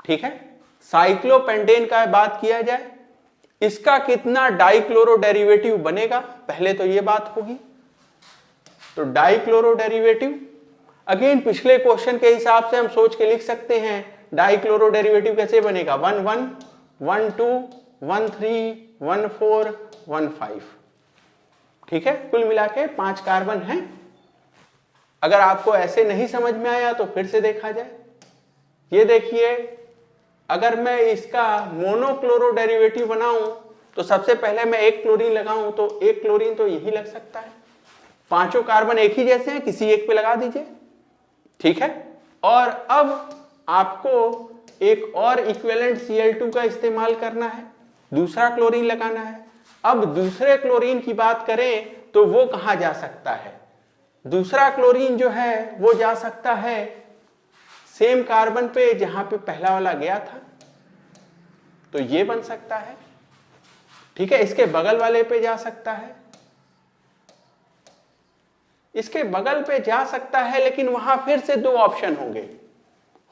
ठीक है, साइक्लोपेंटेन का बात किया जाए, इसका कितना डाइक्लोरो डेरिवेटिव बनेगा, पहले तो ये बात होगी। तो डाइक्लोरो डेरिवेटिव अगेन पिछले क्वेश्चन के हिसाब से हम सोच के लिख सकते हैं, डाइक्लोरो डेरिवेटिव कैसे बनेगा, 1 1 1 2 1 3 1 4 1 5। ठीक है, कुल मिला के 5 कार्बन हैं। अगर आपको ऐसे नहीं समझ में आया तो फिर से देखा जाए। ये देखिए, अगर मैं इसका मोनोक्लोरो डेरिवेटिव बनाऊं तो सबसे पहले मैं एक क्लोरीन लगाऊं तो एक क्लोरीन तो यही लग सकता है। पांचों कार्बन एक ही जैसे हैं, किसी एक पे लगा दीजिए। ठीक है, और अब आपको एक और इक्विवेलेंट Cl2 का इस्तेमाल करना है, दूसरा क्लोरीन लगाना है। अब दूसरे क्लोरीन की बात करें तो वो कहां जा सकता है, दूसरा क्लोरीन जो है वो जा सकता है सेम कार्बन पे जहां पे पहला वाला गया था, तो ये बन सकता है। ठीक है, इसके बगल वाले पे जा सकता है, इसके बगल पे जा सकता है, लेकिन वहां फिर से 2 ऑप्शन होंगे।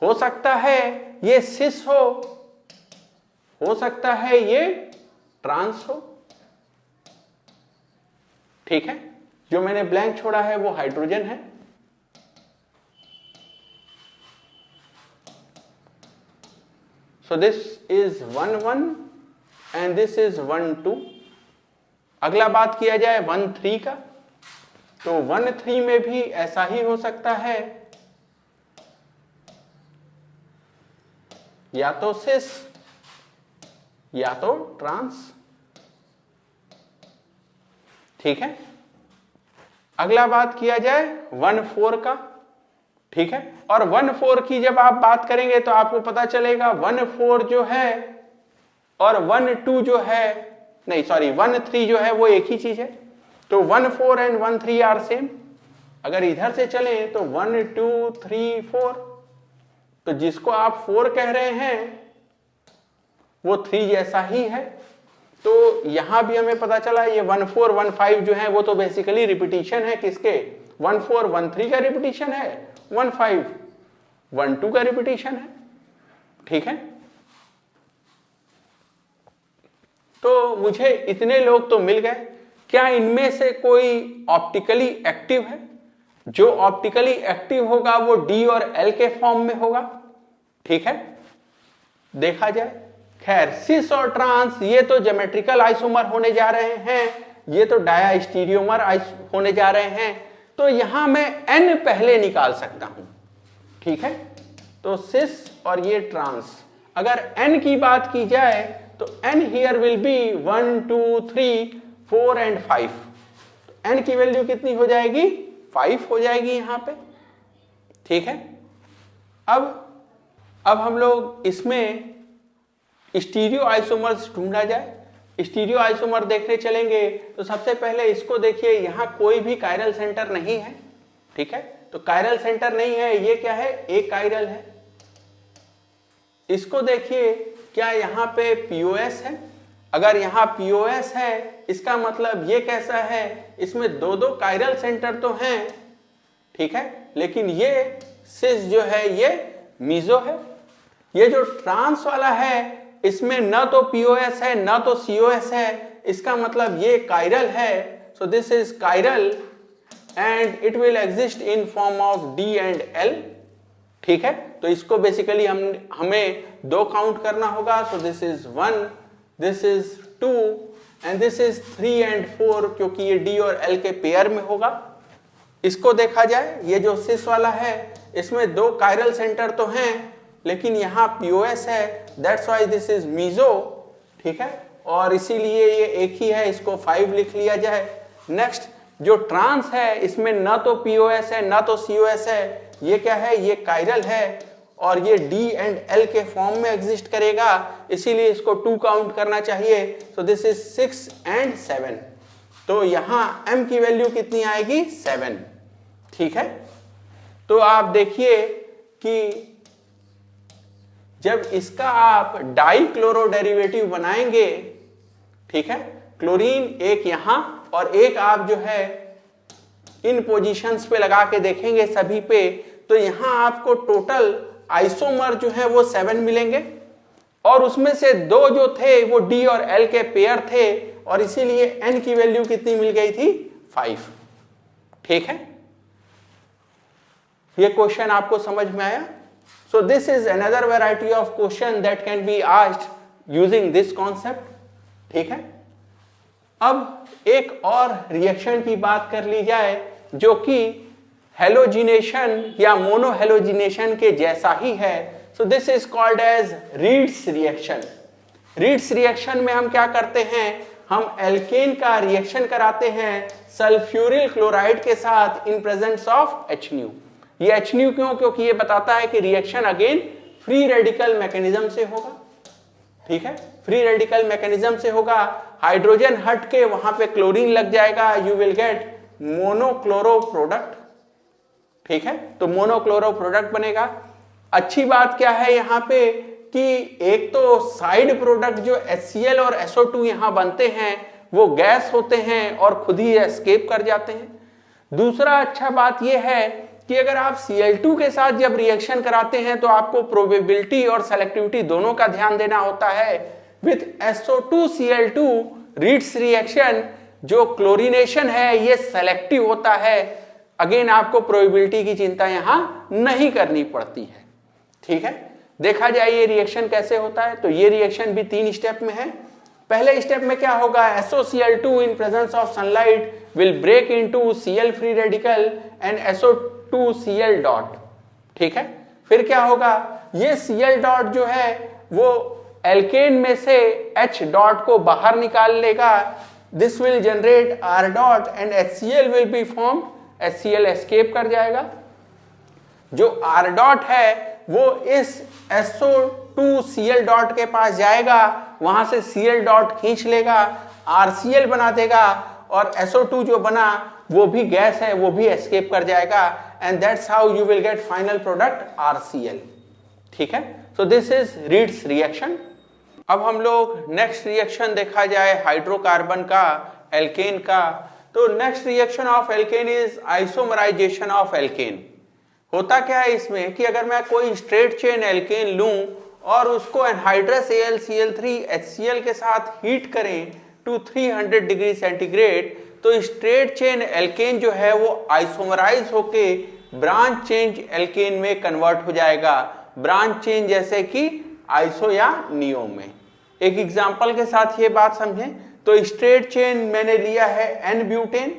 हो सकता है ये सिस हो सकता है ये ट्रांस हो। ठीक है, जो मैंने ब्लैंक छोड़ा है वो हाइड्रोजन है। So this is 1 1 and this is 1 2। अगला बात किया जाए 1 3 का, तो 1 3 में भी ऐसा ही हो सकता है, या तो सिस या तो ट्रांस। ठीक है, अगला बात किया जाए 1 4 का। ठीक है, और 1 4 की जब आप बात करेंगे तो आपको पता चलेगा 1 4 जो है और 1 2 जो है, नहीं सॉरी 1 3 जो है वो एक ही चीज है। तो 1 4 एंड 1 3 आर सेम। अगर इधर से चले तो 1 2 3 4, तो जिसको आप 4 कह रहे हैं वो 3 जैसा ही है। तो यहां भी हमें पता चला ये 1 4 1 5 जो है वो तो बेसिकली रिपीटिशन है किसके, 1 4 1 3 का रिपीटिशन है, 1 5 1 2 का रिपीटिशन है। ठीक है, तो मुझे इतने लोग तो मिल गए। क्या इनमें से कोई ऑप्टिकली एक्टिव है? जो ऑप्टिकली एक्टिव होगा वो डी और एल के फॉर्म में होगा। ठीक है, देखा जाए। खैर, सिस और ट्रांस ये तो ज्योमेट्रिकल आइसोमर होने जा रहे हैं, ये तो डायास्टीरियोमर होने जा रहे हैं, तो यहां मैं N पहले निकाल सकता हूं। ठीक है, तो सिस और ये ट्रांस, अगर N की बात की जाए तो N here will be 1 2 3 4 and 5। N की वैल्यू कितनी हो जाएगी, 5 हो जाएगी यहां पे। ठीक है, अब हम लोग इसमें स्टीरियो आइसोमर्स ढूंढा जाए। स्टीरियो आइसोमर देखने चलेंगे तो सबसे पहले इसको देखिए, यहां कोई भी कायरल सेंटर नहीं है। ठीक है, तो कायरल सेंटर नहीं है, ये क्या है, एक कायरल है। इसको देखिए, क्या यहां पे पीओएस है? अगर यहां पीओएस है इसका मतलब ये कैसा है, इसमें 2 कायरल सेंटर तो हैं। ठीक है, लेकिन ये सिस जो है ये मीजो है। ये जो ट्रांस वाला है इसमें ना तो पीओएस है ना तो सीओएस है, इसका मतलब ये कायरल है। So this is chiral and it will exist in form of D and L. ठीक है, तो इसको बेसिकली हमें 2 काउंट करना होगा। सो this is 1, this is 2 and this is 3 and 4, क्योंकि ये डी और एल के पेयर में होगा। इसको देखा जाए, ये जो सिस वाला है इसमें 2 कायरल सेंटर तो हैं, लेकिन यहाँ पीओएस है, that's why this is meso. ठीक है, और इसीलिए ये एक ही है, इसको 5 लिख लिया जाए। नेक्स्ट जो ट्रांस है इसमें ना तो पीओएस है ना तो सीओएस है, ये क्या है, ये कायरल है और ये डी एंड एल के फॉर्म में एग्जिस्ट करेगा, इसीलिए इसको 2 काउंट करना चाहिए। सो दिस इज 6 एंड 7। तो यहां m की वैल्यू कितनी आएगी, 7। ठीक है, तो आप देखिए कि जब इसका आप डाई क्लोरो डेरिवेटिव बनाएंगे, ठीक है, क्लोरीन एक यहां और एक आप जो है इन पोजीशंस पे लगा के देखेंगे सभी पे, तो यहां आपको टोटल आइसोमर जो है वो 7 मिलेंगे और उसमें से 2 जो थे वो D और L के पेयर थे और इसीलिए N की वैल्यू कितनी मिल गई थी 5। ठीक है, ये क्वेश्चन आपको समझ में आया? सो this is another variety of question that can be asked using this concept. ठीक है, अब एक और रिएक्शन की बात कर ली जाए जो कि हेलोजिनेशन या मोनोहेलोजिनेशन के जैसा ही है। So this is called as Reed's reaction. Reed's reaction में हम क्या करते हैं, हम एल्केन का रिएक्शन कराते हैं सल्फ्यूरिल क्लोराइड के साथ इन प्रेजेंस ऑफ HNu। ये HNu क्यों? क्योंकि ये बताता है कि reaction again free radical mechanism से होगा। ठीक है, फ्री रेडिकल मैकेनिज्म से होगा, हाइड्रोजन हट के वहां पे क्लोरीन लग जाएगा, you will gate monochloro product. ठीक है, तो मोनोक्लोरो प्रोडक्ट बनेगा। अच्छी बात क्या है यहाँ पे कि एक तो साइड प्रोडक्ट जो HCl और SO2 यहां बनते हैं वो गैस होते हैं और खुद ही एस्केप कर जाते हैं। दूसरा अच्छा बात यह है कि अगर आप Cl2 के साथ जब रिएक्शन कराते हैं तो आपको प्रोबेबिलिटी और सेलेक्टिविटी दोनों का ध्यान देना होता है। विथ SO2Cl2 रीड्स रिएक्शन जो क्लोरीनेशन है ये सेलेक्टिव होता है। अगेन आपको प्रोबेबिलिटी की चिंता यहां नहीं करनी पड़ती है। ठीक है, देखा जाए ये रिएक्शन कैसे होता है, तो ये रिएक्शन भी 3 स्टेप में है। पहले स्टेप में क्या होगा, SOCl2 in presence of sunlight will break into Cl free radical and SO2Cl dot. ठीक है, फिर क्या होगा, ये Cl डॉट जो है वो एल्केन में से H डॉट को बाहर निकाल लेगा। This will generate R dot and HCl will be formed, HCl escape कर जाएगा। जो R डॉट है वो इस SO2Cl डॉट के पास जाएगा, वहां से Cl डॉट खींच लेगा, RCl बना देगा और SO2 जो बना वो भी गैस है, वो भी एस्केप कर जाएगा and that's how you will gate final product RCl। ठीक है, so this is reads reaction. अब हम लोग नेक्स्ट रिएक्शन देखा जाए हाइड्रोकार्बन का, एल्केन का। तो next reaction of alkane is isomerisation of alkane. होता क्या है इसमें कि अगर मैं कोई स्ट्रेट चेन एल्केन लूं और उसको एनहाइड्रस AlCl3 HCl के साथ हीट करें टू 300 डिग्री सेंटीग्रेड, तो स्ट्रेट चेन एल्केन जो है वो आइसोमराइज होके ब्रांच चेंज एल्केन में कन्वर्ट हो जाएगा। ब्रांच चेंज जैसे कि आइसो या नियो में। एक एग्जांपल के साथ ये बात समझें, तो स्ट्रेट चेन मैंने लिया है N ब्यूटेन,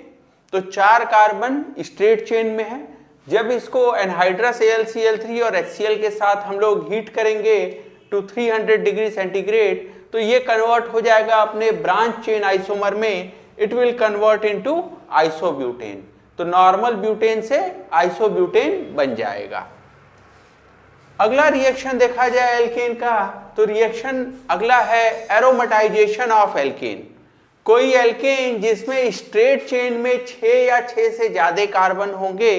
तो 4 कार्बन स्ट्रेट चेन में है। जब इसको एनहाइड्रस AlCl3 और HCl के साथ हम लोग हीट करेंगे टू 300 डिग्री सेंटीग्रेड, तो ये कन्वर्ट हो जाएगा अपने ब्रांच चेन आइसोमर में। It will convert into isobutane, तो नॉर्मल ब्यूटेन से आइसोब्यूटेन बन जाएगा। अगला रिएक्शन देखा जाए एल्केन का, तो रिएक्शन अगला है एरोमेटाइजेशन ऑफ एल्केन। कोई एल्केन जिसमें स्ट्रेट चेन में 6 या 6 से ज्यादा कार्बन होंगे,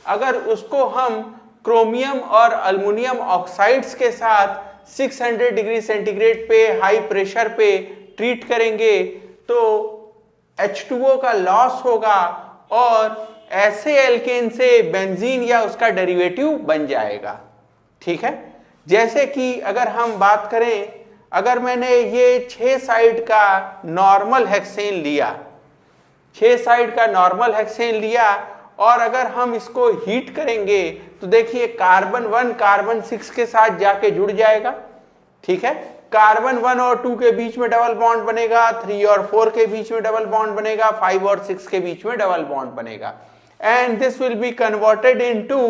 अगर उसको हम क्रोमियम और अल्युमिनियम ऑक्साइड्स के साथ 600 डिग्री सेंटीग्रेड पे हाई प्रेशर पे ट्रीट करेंगे तो H2O का लॉस होगा और ऐसे एल्केन से बेंजीन या उसका डेरिवेटिव बन जाएगा। ठीक है, जैसे कि अगर हम बात करें, अगर मैंने ये 6 साइड का नॉर्मल हेक्सेन लिया, 6 साइड का नॉर्मल हेक्सेन लिया और अगर हम इसको हीट करेंगे तो देखिए कार्बन 1 कार्बन 6 के साथ जाके जुड़ जाएगा। ठीक है, कार्बन 1 और 2 के बीच में डबल बॉन्ड बनेगा, 3 और 4 के बीच में डबल बॉन्ड बनेगा, 5 और 6 के बीच में डबल बॉन्ड बनेगा and this will be converted into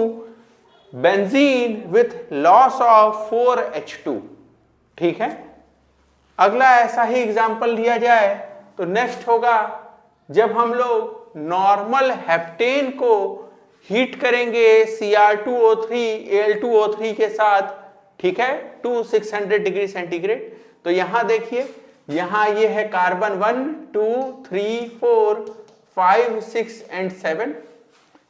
benzene with loss of 4H2। ठीक है, अगला ऐसा ही एग्जांपल लिया जाए तो नेक्स्ट होगा जब हम लोग नॉर्मल हेप्टेन को हीट करेंगे Cr2O3 Al2O3 के साथ, ठीक है, टू 600 डिग्री सेंटीग्रेड। तो यहां देखिए, यहां ये है कार्बन 1 2 3 4 5 6 एंड 7।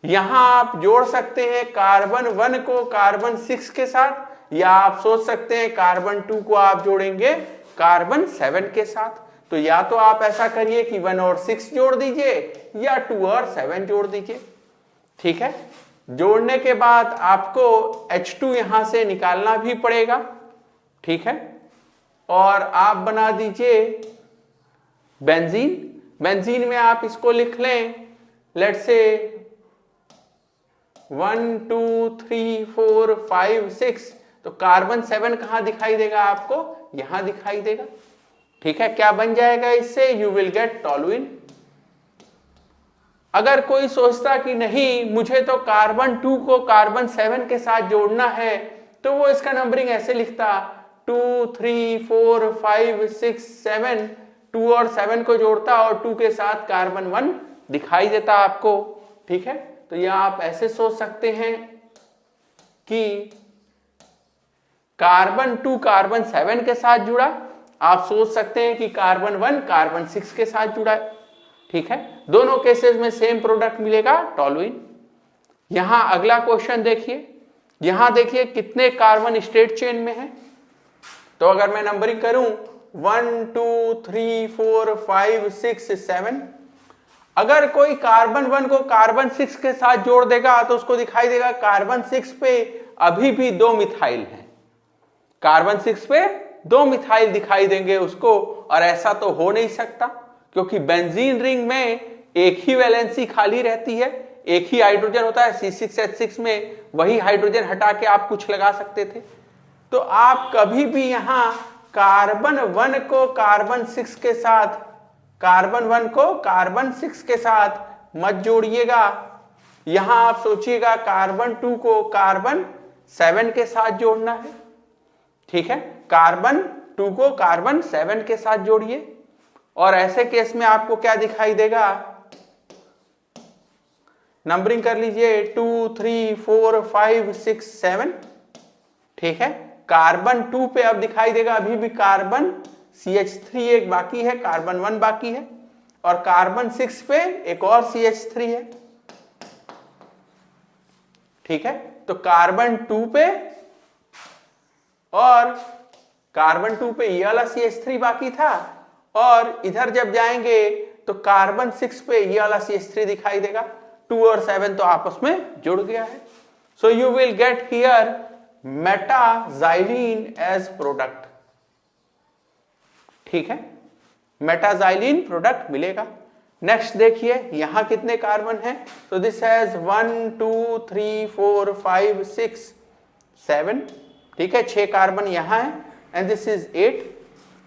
यहां आप जोड़ सकते हैं कार्बन 1 को कार्बन 6 के साथ, या आप सोच सकते हैं कार्बन 2 को आप जोड़ेंगे कार्बन 7 के साथ। तो या तो आप ऐसा करिए कि 1 और 6 जोड़ दीजिए या 2 और 7 जोड़ दीजिए। ठीक है, जोड़ने के बाद आपको H2 यहां से निकालना भी पड़ेगा। ठीक है, और आप बना दीजिए बेंजीन। बेंजीन में आप इसको लिख लें, लेट्स से 1 2 3 4 5 6, तो कार्बन 7 कहां दिखाई देगा आपको? यहां दिखाई देगा। ठीक है, क्या बन जाएगा इससे? You will gate toluene. अगर कोई सोचता कि नहीं मुझे तो कार्बन 2 को कार्बन 7 के साथ जोड़ना है, तो वो इसका नंबरिंग ऐसे लिखता 2 3 4 5 6 7, 2 और 7 को जोड़ता और 2 के साथ कार्बन 1 दिखाई देता आपको। ठीक है, तो यह आप ऐसे सोच सकते हैं कि कार्बन 2 कार्बन 7 के साथ जुड़ा, आप सोच सकते हैं कि कार्बन 1 कार्बन 6 के साथ जुड़ा है। ठीक है, दोनों केसेस में सेम प्रोडक्ट मिलेगा, टॉलुइन। यहां अगला क्वेश्चन देखिए, यहां देखिए कितने कार्बन स्टेट चेन में है। तो अगर मैं नंबरिंग करूं 1 2 3 4 5 6 7, अगर कोई कार्बन 1 को कार्बन 6 के साथ जोड़ देगा तो उसको दिखाई देगा कार्बन 6 पे अभी भी 2 मिथाइल हैं। कार्बन 6 पे 2 मिथाइल दिखाई देंगे उसको, और ऐसा तो हो नहीं सकता क्योंकि बेंजीन रिंग में एक ही वैलेंसी खाली रहती है, एक ही हाइड्रोजन होता है C6H6 में, वही हाइड्रोजन हटा के आप कुछ लगा सकते थे। तो आप कभी भी यहां कार्बन 1 को कार्बन 6 के साथ, कार्बन 1 को कार्बन 6 के साथ मत जोड़िएगा। यहां आप सोचिएगा कार्बन 2 को कार्बन 7 के साथ जोड़ना है। ठीक है, कार्बन 2 को कार्बन 7 के साथ जोड़िए, और ऐसे केस में आपको क्या दिखाई देगा? नंबरिंग कर लीजिए 2 3 4 5 6 7। ठीक है, कार्बन 2 पे अब दिखाई देगा अभी भी कार्बन CH3 एक बाकी है, कार्बन 1 बाकी है, और कार्बन 6 पे एक और CH3 है। ठीक है, तो कार्बन 2 पे और कार्बन 2 पे ये वाला CH3 बाकी था, और इधर जब जाएंगे तो कार्बन 6 पे ये वाला CH3 दिखाई देगा। 2 और 7 तो आपस में जुड़ गया है। So you will get here metaxylene as product. ठीक है, मेटाजाइलीन प्रोडक्ट मिलेगा। नेक्स्ट देखिए यहां कितने कार्बन हैं। तो दिस हैज 1 2 3 4 5 6 7। ठीक है, 6 कार्बन यहां है, एंड दिस इज 8।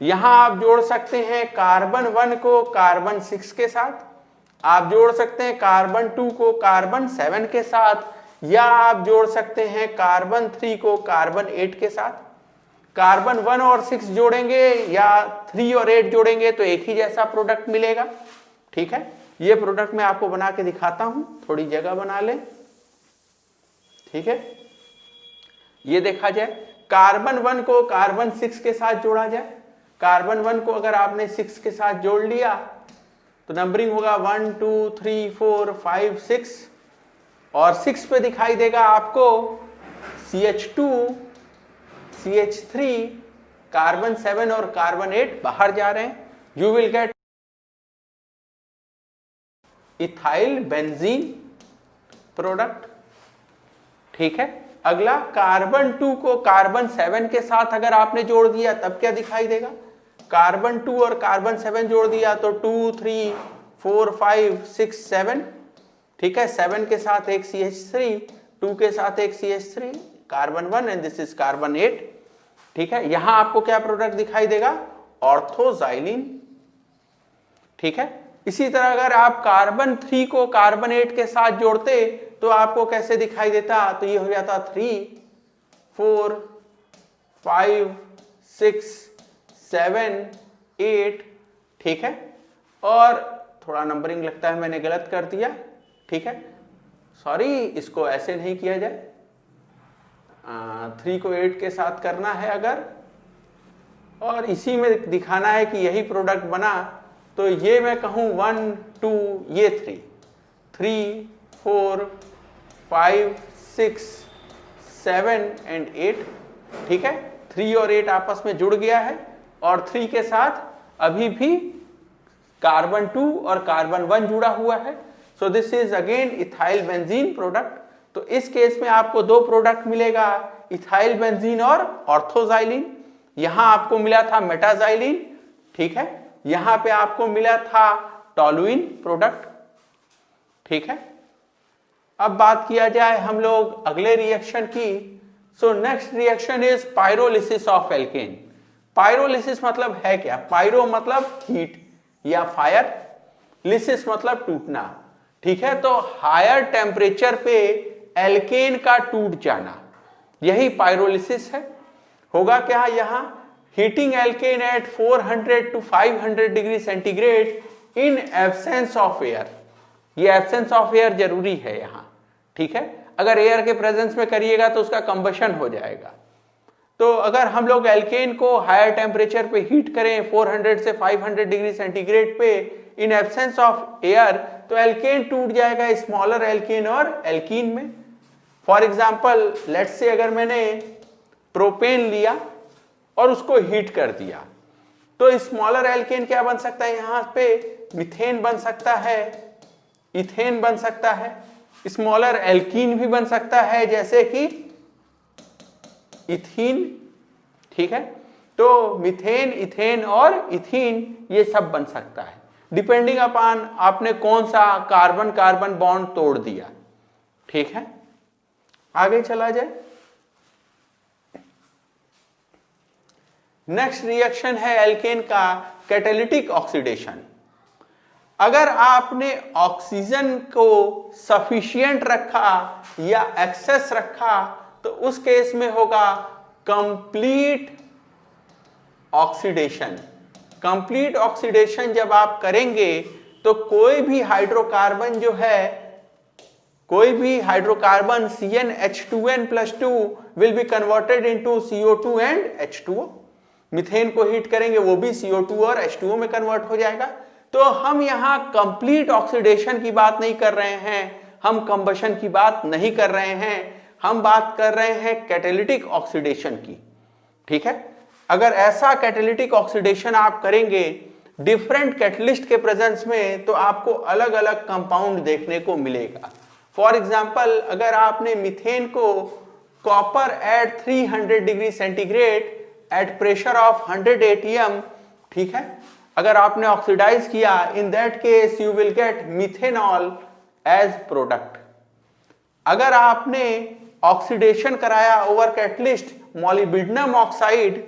यहां आप जोड़ सकते हैं कार्बन 1 को कार्बन 6 के साथ, आप जोड़ सकते हैं कार्बन 2 को कार्बन 7 के साथ, या आप जोड़ सकते हैं कार्बन 3 को कार्बन 8 के साथ। कार्बन 1 और 6 जोड़ेंगे या 3 और 8 जोड़ेंगे तो एक ही जैसा प्रोडक्ट मिलेगा। ठीक है, ये प्रोडक्ट मैं आपको बना के दिखाता हूं, थोड़ी जगह बना ले। ठीक है, ये देखा जाए कार्बन 1 को कार्बन 6 के साथ जोड़ा जाए। कार्बन 1 को अगर आपने 6 के साथ जोड़ लिया तो नंबरिंग होगा 1 2 3 4 5 6, और 6 पे दिखाई देगा आपको CH2 CH3, कार्बन 7 और कार्बन 8 बाहर जा रहे हैं। You will gate ethyl benzene product. ठीक है, अगला कार्बन 2 को कार्बन 7 के साथ अगर आपने जोड़ दिया तब क्या दिखाई देगा? कार्बन 2 और कार्बन 7 जोड़ दिया तो 2 3 4 5 6 7। ठीक है, 7 के साथ एक CH3, 2 के साथ एक CH3, carbon 1, and this is carbon 8। ठीक है, यहां आपको क्या प्रोडक्ट दिखाई देगा? ऑर्थोजाइलिन। ठीक है, इसी तरह अगर आप कार्बन 3 को कार्बन 8 के साथ जोड़ते तो आपको कैसे दिखाई देता? तो ये हो जाता 3 4 5 6 7 8। ठीक है, और थोड़ा नंबरिंग लगता है मैंने गलत कर दिया। ठीक है, सॉरी, इसको ऐसे नहीं किया जाए, 3 को 8 के साथ करना है अगर, और इसी में दिखाना है कि यही प्रोडक्ट बना, तो ये मैं कहूं 1 2 ये 3 4 5 6 7 एंड 8। ठीक है, 3 और 8 आपस में जुड़ गया है, और 3 के साथ अभी भी कार्बन 2 और कार्बन 1 जुड़ा हुआ है। So this is again ethyl benzene product. तो इस केस में आपको दो प्रोडक्ट मिलेगा, इथाइल बेंजीन और ऑर्थोजाइलिन। यहां आपको मिला था मेटाजाइलिन, ठीक है, यहां पे आपको मिला था टॉलुइन प्रोडक्ट, ठीक है। अब बात किया जाए हम लोग अगले रिएक्शन की। So next reaction is pyrolysis of alkene. Pyrolysis मतलब है क्या? पायरो मतलब हीट या फायर, लिसिस मतलब टूटना, ठीक है। तो हायर टेम्परेचर पे एल्केन का टूट जाना, यही पायरोलिसिस है। होगा क्या यहां? Heating alkane at 400 to 500 degree centigrade in absence of air. ये एब्सेंस ऑफ एयर जरूरी है यहां, ठीक है। अगर एयर के प्रेजेंस में करिएगा तो उसका कंबशन हो जाएगा। तो अगर हम लोग एल्केन को हायर टेम्परेचर पे हीट करें 400 से 500 डिग्री सेंटीग्रेड पे इन एब्सेंस ऑफ एयर, तो एल्केन टूट जाएगा स्मॉलर एल्केन और एल्कीन में। फॉर एग्जाम्पल लेट्स से अगर मैंने प्रोपेन लिया और उसको हीट कर दिया, तो स्मॉलर एल्केन क्या बन सकता है? यहां पे मीथेन बन सकता है, इथेन बन सकता है, स्मॉलर एल्कीन भी बन सकता है जैसे कि इथीन, ठीक है। तो मीथेन, इथेन और इथीन ये सब बन सकता है डिपेंडिंग अपॉन आपने कौन सा कार्बन कार्बन बॉन्ड तोड़ दिया, ठीक है। आगे चला जाए। नेक्स्ट रिएक्शन है एल्केन का कैटालिटिक ऑक्सीडेशन। अगर आपने ऑक्सीजन को सफिशिएंट रखा या एक्सेस रखा तो उस केस में होगा कंप्लीट ऑक्सीडेशन। कंप्लीट ऑक्सीडेशन जब आप करेंगे तो कोई भी हाइड्रोकार्बन जो है, कोई भी hydrocarbon CnH2n+2 will be converted into CO2 and H2O। Methane को हीट करेंगे वो भी CO2 और H2O में कन्वर्ट हो जाएगा। तो हम यहां कंप्लीट ऑक्सीडेशन की बात नहीं कर रहे हैं, हम कंबशन की बात नहीं कर रहे हैं, हम बात कर रहे हैं कैटालिटिक ऑक्सीडेशन की, ठीक है। अगर ऐसा कैटालिटिक ऑक्सीडेशन आप करेंगे डिफरेंट कैटलिस्ट के प्रेजेंस में, तो आपको अलग अलग कंपाउंड देखने को मिलेगा। फॉर एग्जाम्पल अगर आपने मीथेन को copper at 300 degree centigrade at pressure of 100 atm, ठीक है, अगर आपने ऑक्सीडाइज किया, in that case you will get methanol as product. अगर आपने ऑक्सीडेशन कराया ओवर कैटलिस्ट मॉलिब्डेनम ऑक्साइड,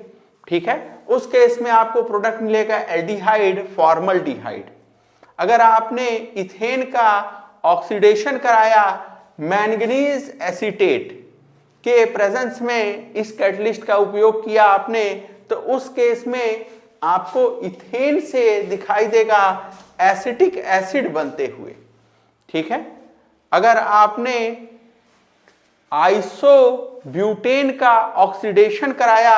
ठीक है, उस केस में आपको प्रोडक्ट मिलेगा एल्डिहाइड फॉर्मल्डिहाइड। अगर आपने इथेन का ऑक्सीडेशन कराया मैंगनीज एसीटेट के प्रेजेंस में, इस कैटलिस्ट का उपयोग किया आपने, तो उस केस में आपको इथेन से दिखाई देगा एसिटिक एसिड बनते हुए, ठीक है। अगर आपने आइसोब्यूटेन का ऑक्सीडेशन कराया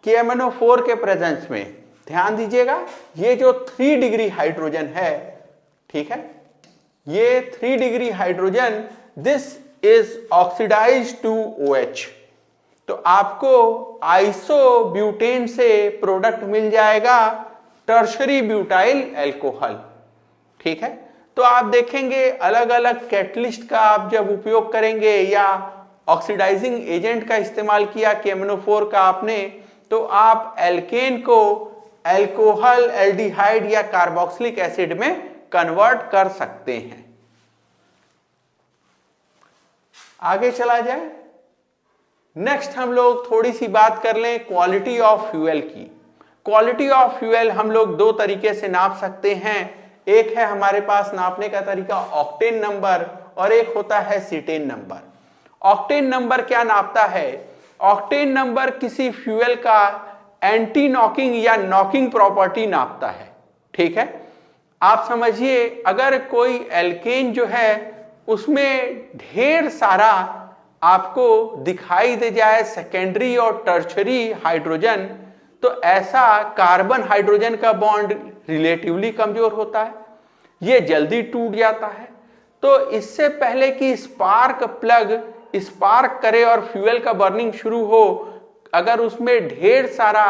KMnO4 के प्रेजेंस में, ध्यान दीजिएगा ये जो 3 डिग्री हाइड्रोजन है, ठीक है, ये 3 degree hydrogen, this is oxidised to OH। तो आपको आइसोब्यूटेन से प्रोडक्ट मिल जाएगा टर्शरी ब्यूटाइल एल्कोहल, ठीक है। तो आप देखेंगे अलग अलग कैटलिस्ट का आप जब उपयोग करेंगे या ऑक्सीडाइजिंग एजेंट का इस्तेमाल किया KMnO4 का आपने, तो आप एल्केन को एल्कोहल, एल्डिहाइड या कार्बोक्सिलिक एसिड में कन्वर्ट कर सकते हैं। आगे चला जाए। नेक्स्ट हम लोग थोड़ी सी बात कर लें क्वालिटी ऑफ फ्यूल की। क्वालिटी ऑफ फ्यूल हम लोग दो तरीके से नाप सकते हैं। एक है हमारे पास नापने का तरीका ऑक्टेन नंबर और एक होता है सीटेन नंबर। ऑक्टेन नंबर क्या नापता है? ऑक्टेन नंबर किसी फ्यूल का एंटी नॉकिंग या नॉकिंग प्रॉपर्टी नापता है, ठीक है। आप समझिए अगर कोई एल्केन जो है उसमें ढेर सारा आपको दिखाई दे जाए सेकेंडरी और टर्शरी हाइड्रोजन, तो ऐसा कार्बन हाइड्रोजन का बॉन्ड रिलेटिवली कमजोर होता है, ये जल्दी टूट जाता है। तो इससे पहले कि स्पार्क प्लग स्पार्क करे और फ्यूल का बर्निंग शुरू हो, अगर उसमें ढेर सारा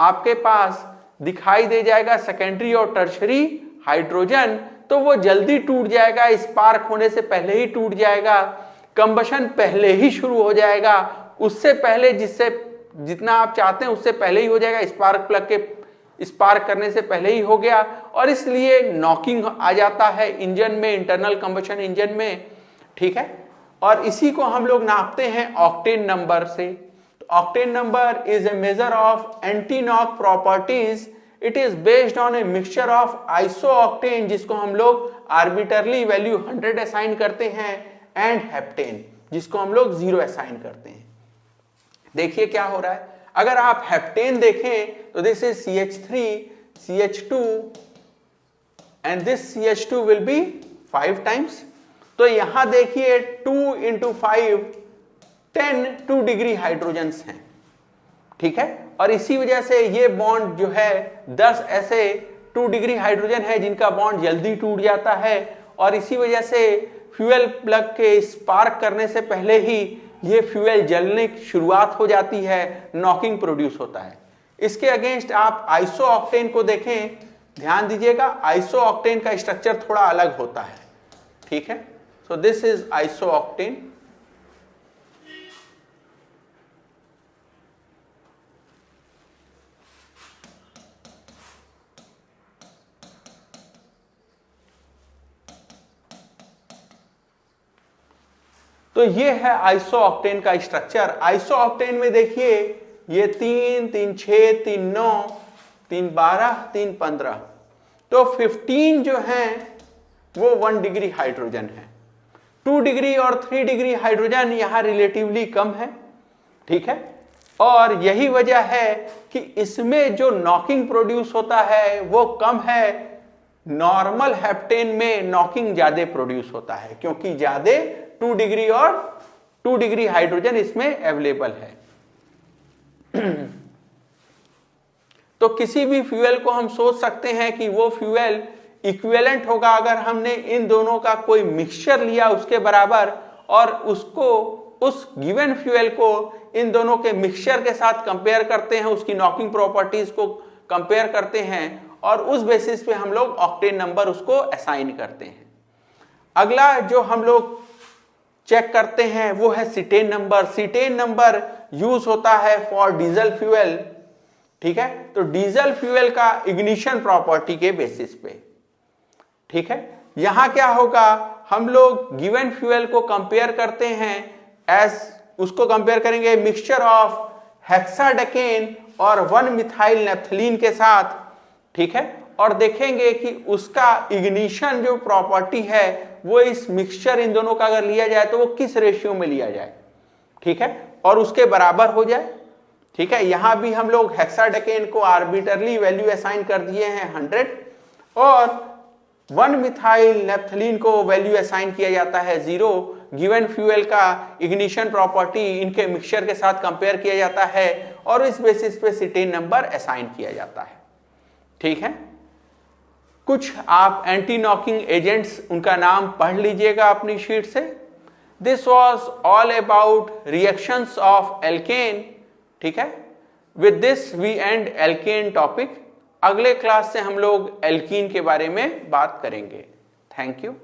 आपके पास दिखाई दे जाएगा सेकेंडरी और टर्शरी हाइड्रोजन, तो वो जल्दी टूट जाएगा, स्पार्क होने से पहले ही टूट जाएगा, कंबशन पहले ही शुरू हो जाएगा, उससे पहले जिससे जितना आप चाहते हैं उससे पहले ही हो जाएगा, स्पार्क प्लग के स्पार्क करने से पहले ही हो गया, और इसलिए नॉकिंग आ जाता है इंजन में, इंटरनल कंबशन इंजन में। ठीक है, और इसी को हम लोग नापते हैं ऑक्टेन नंबर से। Octane number is a measure of anti knock properties. It is based on a mixture of isooctane, जिसको हम लोग आर्बिटरली वैल्यू 100 असाइन करते हैं, एंड हेप्टेन, जिसको हम लोग 0 असाइन करते हैं। देखिए क्या हो रहा है, अगर आप हेप्टेन देखें तो this is CH3 CH2 and this CH2 will be 5 times. तो यहां देखिए 2 into 5 10 2 डिग्री हाइड्रोजन्स हैं। ठीक है, और इसी वजह से ये बॉन्ड जो है 10 ऐसे 2 डिग्री हाइड्रोजन है जिनका बॉन्ड जल्दी टूट जाता है, और इसी वजह से फ्यूल प्लग के स्पार्क करने से पहले ही ये फ्यूल जलने की शुरुआत हो जाती है, नॉकिंग प्रोड्यूस होता है। इसके अगेंस्ट आप आइसोऑक्टेन को देखें, ध्यान दीजिएगा आइसोऑक्टेन का स्ट्रक्चर थोड़ा अलग होता है। ठीक है, सो दिस इज आइसोऑक्टेन। तो ये है आइसोऑक्टेन का स्ट्रक्चर। आइसोऑक्टेन में देखिए ये 3 3 6 3 9 3 12 3 15, तो 15 जो हैं वो 1 डिग्री हाइड्रोजन है। 2 डिग्री और 3 डिग्री हाइड्रोजन यहां रिलेटिवली कम है। ठीक है, और यही वजह है कि इसमें जो नॉकिंग प्रोड्यूस होता है वो कम है। नॉर्मल हेप्टेन में नॉकिंग ज्यादा प्रोड्यूस होता है, क्योंकि ज्यादा 2 डिग्री और 2 डिग्री हाइड्रोजन इसमें अवेलेबल है। तो किसी भी फ्यूल को हम सोच सकते हैं कि वो फ्यूल इक्विवेलेंट होगा अगर हमने इन दोनों का कोई मिक्सचर लिया उसके बराबर, और उसको उस गिवन फ्यूल को इन दोनों के मिक्सचर के साथ कंपेयर करते हैं, उसकी नॉकिंग प्रॉपर्टीज को कंपेयर करते हैं, और उस बेसिस पे हम लोग ऑक्टेन नंबर उसको असाइन करते हैं। अगला जो हम लोग चेक करते हैं वो है cetane number. Cetane number use होता है फॉर डीजल फ्यूल। ठीक है, तो डीजल फ्यूल का इग्निशन प्रॉपर्टी के बेसिस पे। ठीक है, यहां क्या होगा, हम लोग गिवन फ्यूल को कंपेयर करते हैं उसको कंपेयर करेंगे मिक्सचर ऑफ हेक्साडेकेन और 1 मिथाइल नेफ्थलीन के साथ। ठीक है, और देखेंगे कि उसका इग्निशन जो प्रॉपर्टी है वो इस मिक्सचर इन दोनों का अगर लिया जाए तो वो किस रेशियो में लिया जाए। ठीक है, और उसके बराबर हो जाए। ठीक है, यहां भी हम लोग हेक्साडेकेन को आर्बिटरली वैल्यू असाइन कर दिए हैं 100, और 1 मिथाइल नेफ्थलीन को वैल्यू असाइन किया जाता है 0। गिवन फ्यूल का इग्निशन प्रॉपर्टी इनके मिक्सचर के साथ कंपेयर किया जाता है, और इस बेसिस पे सीटेन नंबर असाइन किया जाता है। ठीक है, कुछ आप एंटी नॉकिंग एजेंट्स उनका नाम पढ़ लीजिएगा अपनी शीट से। This was all about reactions of alkane. ठीक है, with this we end alkane topic. अगले क्लास से हम लोग एल्कीन के बारे में बात करेंगे। Thank you.